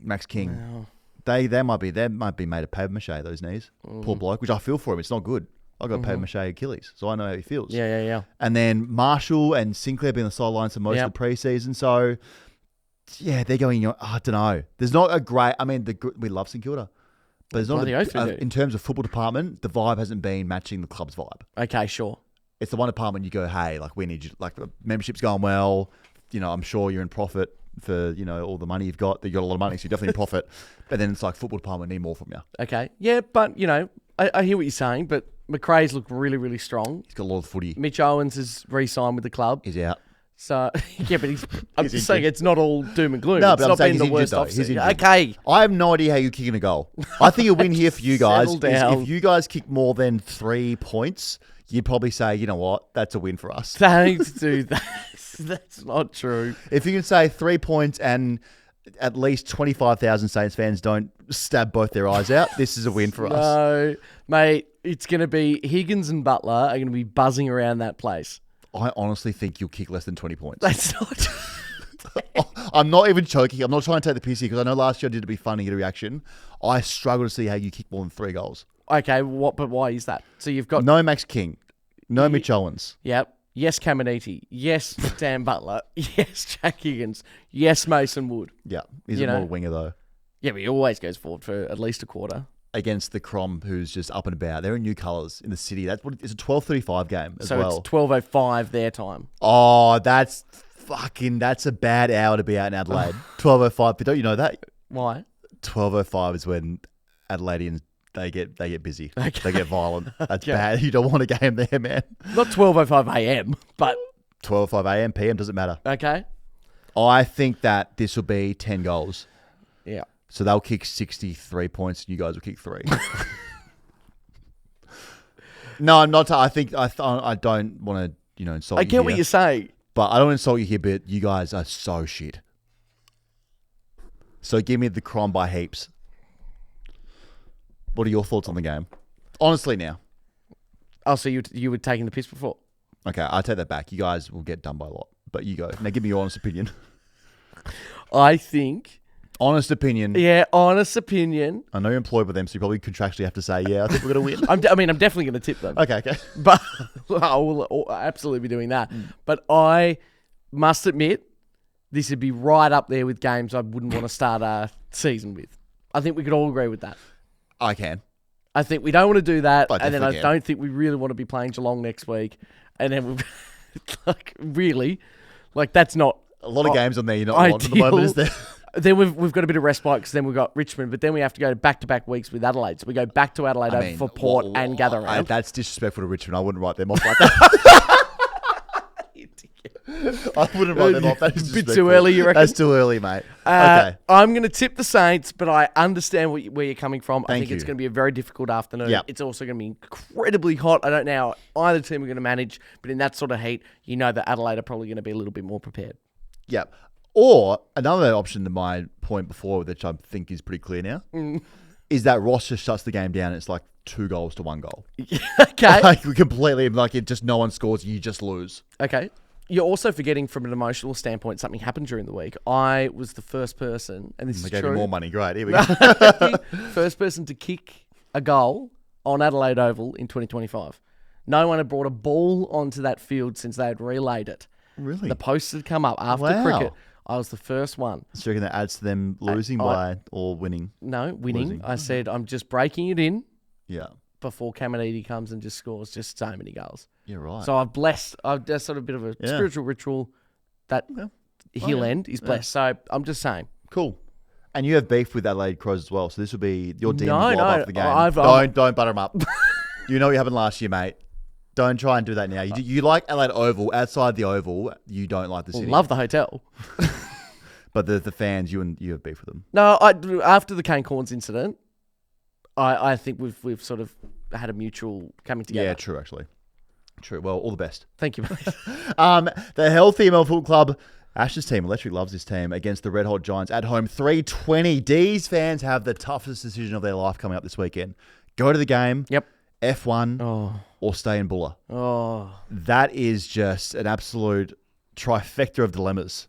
Max King. Wow. They might be made of paper mache, those knees. Poor bloke, which I feel for him. It's not good. I got paper mache Achilles, so I know how he feels. Yeah. And then Marshall and Sinclair being on the sidelines for most of the preseason. So, yeah, they're going, I don't know. There's not a great, we love St Kilda. But there's not in terms of football department, the vibe hasn't been matching the club's vibe. Okay, sure. It's the one department you go, hey, like we need you, like the membership's going well. I'm sure you're in profit for, all the money you've got. You got a lot of money, so you're definitely in profit. But then it's like football department need more from you. Okay. Yeah, but, I hear what you're saying, but McRae's looked really, really strong. He's got a lot of footy. Mitch Owens is re-signed with the club. He's out. So, yeah, but I'm just saying it's not all doom and gloom. No, it's but not I'm saying been he's the worst injured, though. offseason. He's injured. Okay. I have no idea how you're kicking a goal. I think a win here for you guys Settle is down. if you guys kick more than 3 points, you'd probably say, you know what, that's a win for us. Don't do that. That's not true. If you can say 3 points and at least 25,000 Saints fans don't stab both their eyes out, this is a win for us. No, mate, it's going to be Higgins and Butler are going to be buzzing around that place. I honestly think you'll kick less than 20 points. That's not I'm not even choking. I'm not trying to take the piss here because I know last year I did to be funny, get a reaction. I struggle to see how you kick more than 3 goals. Okay, but why is that? So you've got... No Max King. No Mitch Owens. Yep. Yes, Caminiti. Yes, Dan Butler. Yes, Jack Higgins. Yes, Mason Wood. Yeah. He's more a winger though. Yeah, but he always goes forward for at least a quarter. Against the Crom, who's just up and about. They're in new colours in the city. It's a 12:35 game as so well. So it's 12:05 their time. Oh, that's a bad hour to be out in Adelaide. 12:05. But don't you know that? Why? 12:05 is when Adelaideans they get busy. Okay. They get violent. That's bad. You don't want a game there, man. Not 12:05 a.m., but 12:05 a.m. p.m. doesn't matter. Okay. I think that this will be 10 goals. Yeah. So they'll kick 63 points and you guys will kick 3. No, I'm not. I don't want to, insult you. I get what you're saying. But I don't want to insult you here, but you guys are so shit. So give me the Crom by heaps. What are your thoughts on the game? Honestly now. Oh, so you were taking the piss before? Okay, I take that back. You guys will get done by a lot. But you go. Now give me your honest opinion. I think... Honest opinion. Yeah, honest opinion. I know you're employed with them, so you probably contractually have to say, yeah, I think we're going to win. I'm definitely going to tip them. Okay. But I will absolutely be doing that. But I must admit, this would be right up there with games I wouldn't want to start a season with. I think we could all agree with that. I can. I think we don't want to do that. I And then I can. don't think we really want to be playing Geelong next week. And then that's not... A lot of games on there you're not on at the moment, is there? Then we've got a bit of respite because then we've got Richmond, but then we have to go back-to-back weeks with Adelaide. So we go back to Adelaide for Port and gather round. That's disrespectful to Richmond. I wouldn't write them off like that. I wouldn't write them off. That is Bit too disrespectful. early, you reckon? That's too early, mate. Okay. I'm going to tip the Saints, but I understand where you're coming from. I think it's you. going to be a very difficult afternoon. Yep. It's also going to be incredibly hot. I don't know how either team are going to manage, but in that sort of heat, you know that Adelaide are probably going to be a little bit more prepared. Yep. Or another option to my point before, which I think is pretty clear now, is that Ross just shuts the game down. And it's like 2 goals to 1 goal. Okay. Like we completely, like it just no one scores, you just lose. Okay. You're also forgetting from an emotional standpoint something happened during the week. I was the first person, and this They is gave true. you more money. Great. Here we go. First person to kick a goal on Adelaide Oval in 2025. No one had brought a ball onto that field since they had relayed it. Really? The posts had come up after Wow. cricket. I was the first one. So you reckon that adds to them losing or winning? No, winning. Losing. I said, I'm just breaking it in Yeah. before Caminiti comes and just scores just so many goals. You're right. So I've just sort of a bit of a spiritual ritual that he'll end is blessed. So I'm just saying. Cool. And you have beef with Adelaide Crows as well, so this will be your demons No, live no, after the game. I've- Don't butter them up. You know what happened last year, mate. Don't try and do that now. You like Adelaide Oval. Outside the Oval, you don't like the city. Love the hotel. But the fans, you have beef with them. No, after the Kane Corns incident, I think we've sort of had a mutual coming together. Yeah, true, actually. True. Well, all the best. Thank you, mate. The Healthy ML Football Club, Ash's team, Electric loves this team, against the Red Hot Giants at home, 3:20. D's fans have the toughest decision of their life coming up this weekend. Go to the game, Yep. F1, or stay in Buller. Oh, That is just an absolute trifecta of dilemmas.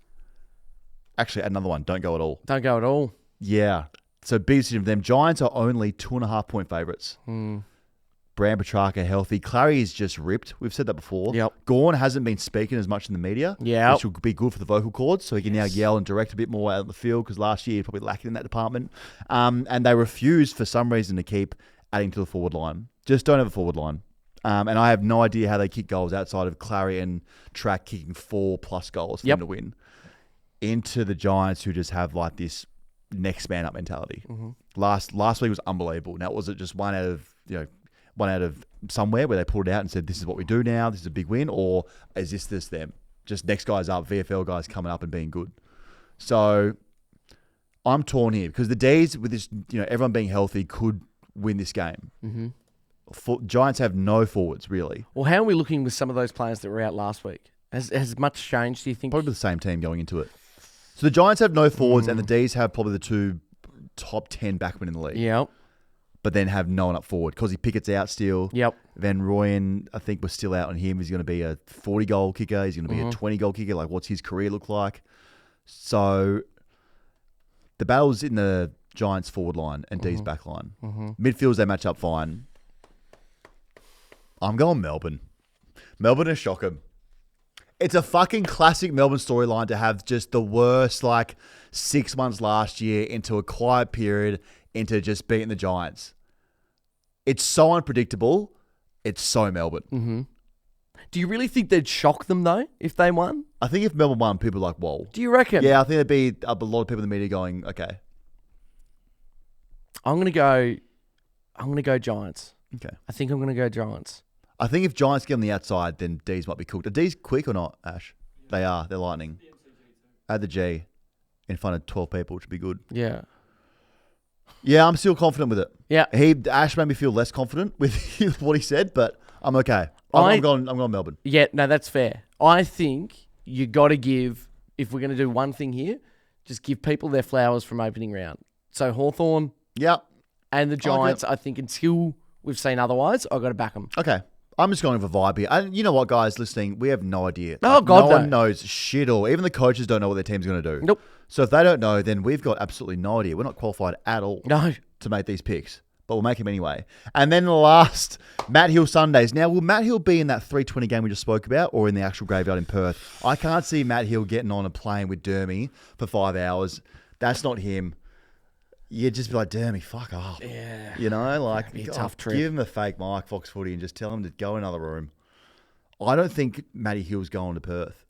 Actually, another one. Don't go at all. don't go at all. Yeah. So big decision for them. Giants are only 2.5-point favourites. Bram Petrarca healthy. Clary is just ripped. We've said that before. Yep. Gorn hasn't been speaking as much in the media. Yep. Which will be good for the vocal cords, so he can now yell and direct a bit more out on the field, because last year he probably lacking in that department. And they refused for some reason to keep adding to the forward line. Just don't have a forward line. And I have no idea how they kick goals outside of Clary and Track kicking 4+ goals for them to win. Into the Giants, who just have like this next man up mentality. Last week was unbelievable. Now, was it just one out of somewhere where they pulled it out and said, this is what we do now, this is a big win, or is this them? Just next guys up, VFL guys coming up and being good. So I'm torn here, because the D's with this, everyone being healthy could win this game. Giants have no forwards, really. Well, how are we looking with some of those players that were out last week? Has much changed, do you think? Probably the same team going into it. So the Giants have no forwards, and the D's have probably the 2 top 10 backmen in the league. Yep. But then have no one up forward. Cosy Pickett's out still. Yep. Van Rooyen, I think, was still out on him. He's going to be a 40-goal kicker. He's going to be a 20-goal kicker. Like, what's his career look like? So the battle's in the Giants' forward line and D's back line. Midfields, they match up fine. I'm going Melbourne. Melbourne will shock them. It's a fucking classic Melbourne storyline to have just the worst, 6 months last year into a quiet period into just beating the Giants. It's so unpredictable. It's so Melbourne. Do you really think they'd shock them, though, if they won? I think if Melbourne won, people are like, whoa. Do you reckon? Yeah, I think there'd be a lot of people in the media going, okay. I'm gonna go Giants. Okay. I think I'm gonna go Giants. I think if Giants get on the outside, then D's might be cooked. Are D's quick or not, Ash? They are. They're lightning. Add the G in front of 12 people, which would be good. Yeah. Yeah, I'm still confident with it. Yeah. Ash made me feel less confident with what he said, but I'm okay. I'm going Melbourne. Yeah, no, that's fair. I think you got to give, if we're going to do one thing here, just give people their flowers from opening round. So Hawthorn Yep. and the Giants, I think until we've seen otherwise, I've got to back them. Okay. I'm just going for vibe here. And you know what, guys listening? We have no idea. Oh, God, no no. one knows shit all. Even the coaches don't know what their team's going to do. Nope. So if they don't know, then we've got absolutely no idea. We're not qualified at all No. to make these picks. But we'll make them anyway. And then the last, Matt Hill Sundays. Now, will Matt Hill be in that 3:20 game we just spoke about, or in the actual graveyard in Perth? I can't see Matt Hill getting on a plane with Dermy for 5 hours. That's not him. You'd just be like, Dermy, fuck off. Yeah. You know, like, be a tough trip. Give him a fake mic, Fox Footy, and just tell him to go in another room. I don't think Matty Hill's going to Perth.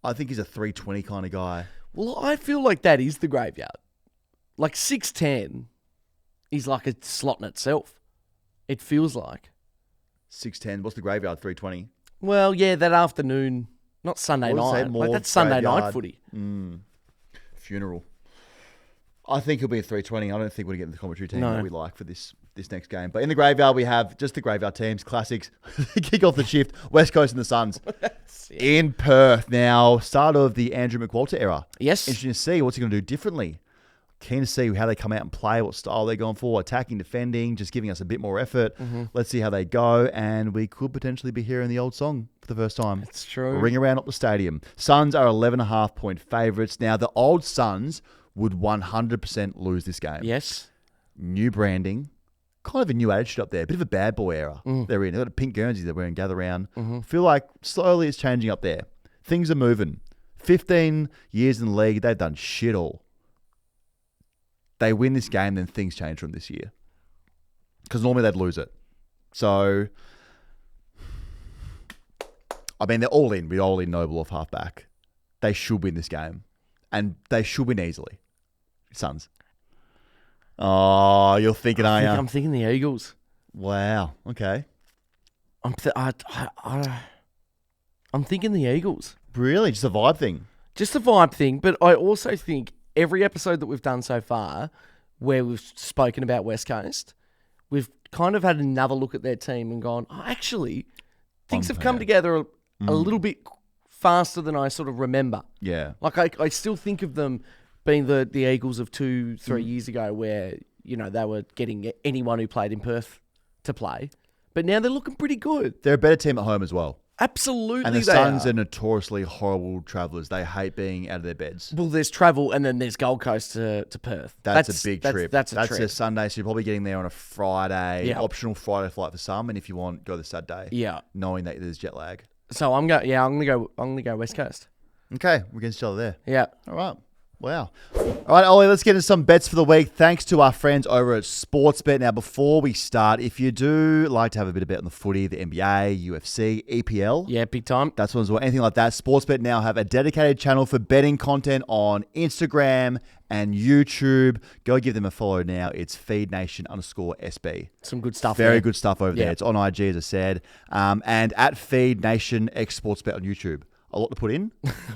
I think he's a 3:20 kind of guy. Well, I feel like that is the graveyard. Like 6:10 is like a slot in itself. It feels like. 6:10. What's the graveyard? 3:20. Well, yeah, that afternoon Not Sunday I would say night. more That's Sunday night graveyard. footy. Funeral. I think he'll be a 320. I don't think we're going to get the commentary team that we like for this next game. But in the graveyard, we have just the graveyard teams, classics. Kick off the shift, West Coast and the Suns. In Perth. Now, start of the Andrew McWalter era. Yes. Interesting to see what's he going to do differently. Keen to see how they come out and play, what style they're going for, attacking, defending, just giving us a bit more effort. Let's see how they go, and we could potentially be hearing the old song for the first time. That's true. Ring around up the stadium. Suns are 11.5 point favourites. Now, the old Suns would 100% lose this game. Yes. New branding, kind of a new attitude up there. A bit of a bad boy era they're in. They've got a pink Guernsey they're wearing, gather round. Feel like slowly it's changing up there. Things are moving. 15 years in the league, they've done shit all. They win this game, then things change from this year. Because normally they'd lose it. So, I mean, they're all in. We're all in Noble off halfback. They should win this game. And they should win easily. Suns. Oh, you're thinking, are you? I'm thinking the Eagles. Wow. Okay. I'm thinking the Eagles. Really? Just a vibe thing? Just a vibe thing, but I also think every episode that we've done so far where we've spoken about West Coast, we've kind of had another look at their team and gone, oh, actually, things have come together a little bit faster than I sort of remember. Yeah. Like, I still think of them being the Eagles of 2-3 years ago where, you know, they were getting anyone who played in Perth to play. But now they're looking pretty good. They're a better team at home as well. Absolutely, And the they Suns are are notoriously horrible travellers. They hate being out of their beds. Well, there's travel, and then there's Gold Coast to Perth. That's a big trip. That's a trip. a Sunday, so you're probably getting there on a Friday. Yeah. Optional Friday flight for some, and if you want, go the Saturday. Yeah. Knowing that there's jet lag. So I'm gonna go West Coast. Okay, we're against each other there. Yeah. All right. Wow. All right, Ollie, let's get into some bets for the week. Thanks to our friends over at Sportsbet. Now, before we start, if you do like to have a bit of bet on the footy, the NBA, UFC, EPL. Yeah, big time. That's one as well. Anything like that. Sportsbet now have a dedicated channel for betting content on Instagram and YouTube. Go give them a follow now. It's FeedNation_SB. Some good stuff. Very there. good stuff over there. It's on IG, as I said. And at FeedNationX_Sportsbet on YouTube. A lot to put in.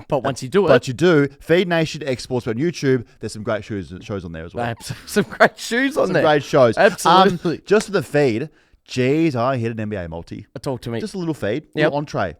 But once you do it. But you do. Feed Nation X Sports on YouTube. There's some great shows on there as well. Some great shows on there. Some great shows. Absolutely. Just for the feed, geez, I hit an NBA multi. Talk to me. Just a little feed. Yep. Little entree.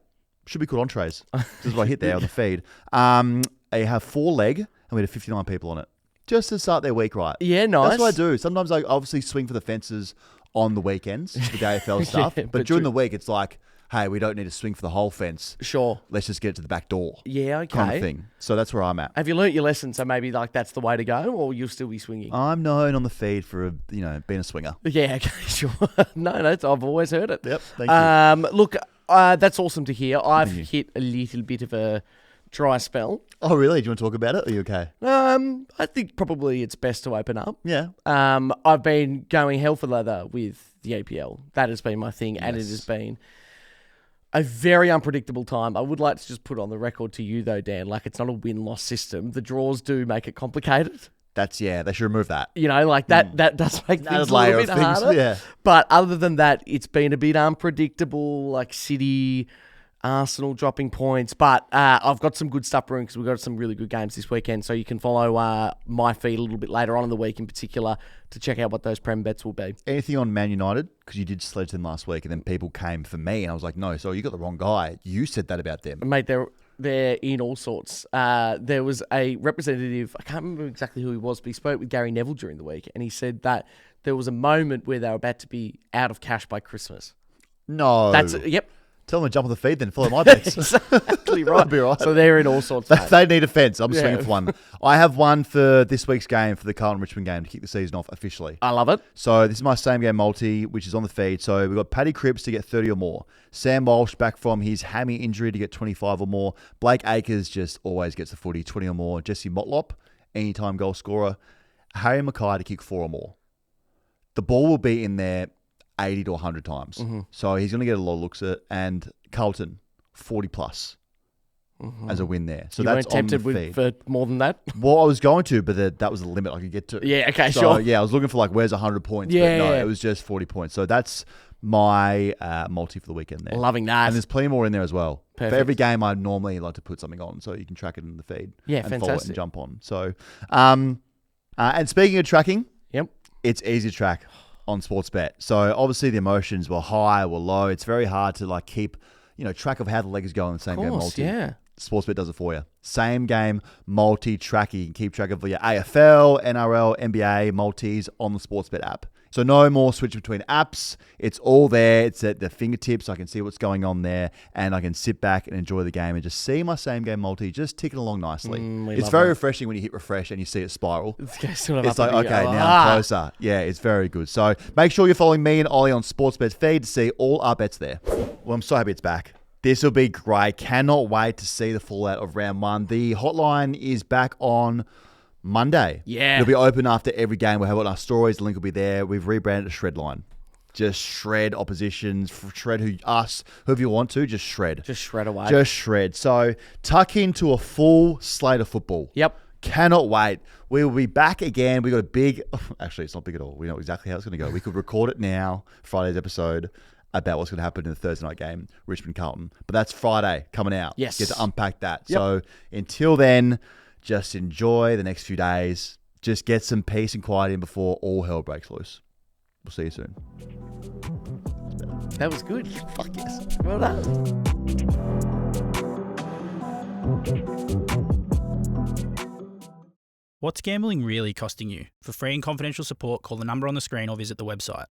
Should be called entrees. This is what I hit there on the feed. I have 4 leg and we had 59 people on it. Just to start their week right. Yeah, nice. That's what I do. Sometimes I obviously swing for the fences on the weekends with the AFL stuff. Yeah, but during the week, it's like, hey, we don't need to swing for the whole fence. Sure. Let's just get it to the back door. Yeah, okay. Kind of thing. So that's where I'm at. Have you learnt your lesson? So maybe like that's the way to go, or you'll still be swinging? I'm known on the feed for being a swinger. Yeah, okay, sure. No, I've always heard it. Yep, thank you. Look, that's awesome to hear. I've hit a little bit of a dry spell. Oh, really? Do you want to talk about it? Are you okay? I think probably it's best to open up. Yeah. I've been going hell for leather with the APL. That has been my thing, and it has been a very unpredictable time. I would like to just put on the record to you, though, Dan, like it's not a win-loss system. The draws do make it complicated. They should remove that. You know, like that does make things a little bit harder. Yeah. But other than that, it's been a bit unpredictable, like City, Arsenal dropping points. But I've got some good stuff brewing because we've got some really good games this weekend. So you can follow my feed a little bit later on in the week in particular to check out what those Prem bets will be. Anything on Man United? Because you did sledge them last week and then people came for me and I was like, no, so you got the wrong guy. You said that about them. Mate, they're in all sorts. There was a representative, I can't remember exactly who he was, but he spoke with Gary Neville during the week and he said that there was a moment where they were about to be out of cash by Christmas. No. Yep. Tell them to jump on the feed then. Follow my bets. Exactly right. Be right. So they're in all sorts. They need a fence. I'm swinging for one. I have one for this week's game, for the Carlton Richmond game, to kick the season off officially. I love it. So this is my same game multi, which is on the feed. So we've got Paddy Cripps to get 30 or more. Sam Walsh back from his hammy injury to get 25 or more. Blake Acres just always gets the footy, 20 or more. Jesse Motlop, anytime goal scorer. Harry Mackay to kick 4 or more. The ball will be in there 80 to 100 times. Mm-hmm. So he's going to get a lot of looks at it. And Carlton, 40 plus as a win there. So you that's weren't tempted on the feed. for more than that? Well, I was going to, but that was the limit I could get to. Yeah, okay, so, sure. Yeah, I was looking for like, where's 100 points? Yeah, but no, yeah. it was just 40 points. So that's my multi for the weekend there. Loving that. And there's plenty more in there as well. Perfect. For every game, I normally like to put something on so you can track it in the feed. Yeah, and follow it fantastic. and jump on. So, and speaking of tracking, Yep. it's easy to track on Sportsbet. So obviously the emotions were high or low. It's very hard to like keep, track of how the leg is going in the same game multi. Yeah. Sportsbet does it for you. Same game multi tracking. You can keep track of your AFL, NRL, NBA multis on the Sportsbet app. So no more switch between apps. It's all there. It's at the fingertips. I can see what's going on there, and I can sit back and enjoy the game and just see my same game multi just ticking along nicely. It's very refreshing when you hit refresh and you see it spiral. It's like, okay, now I'm closer. Yeah, it's very good. So make sure you're following me and Ollie on Sportsbet's feed to see all our bets there. Well, I'm so happy it's back. This will be great. Cannot wait to see the fallout of round one. The hotline is back on Monday. Yeah. It'll be open after every game. We'll have it on our stories. The link will be there. We've rebranded it Shred Line. Just shred oppositions, shred whoever you want to, just shred. Just shred away. Just shred. So tuck into a full slate of football. Yep. Cannot wait. We will be back again. We got a big, actually it's not big at all. We know exactly how it's going to go. We could record it now, Friday's episode, about what's going to happen in the Thursday night game, Richmond Carlton. But that's Friday coming out. Yes. Get to unpack that. Yep. So until then, just enjoy the next few days. Just get some peace and quiet in before all hell breaks loose. We'll see you soon. That was good. Fuck yes. Well done. What's gambling really costing you? For free and confidential support, call the number on the screen or visit the website.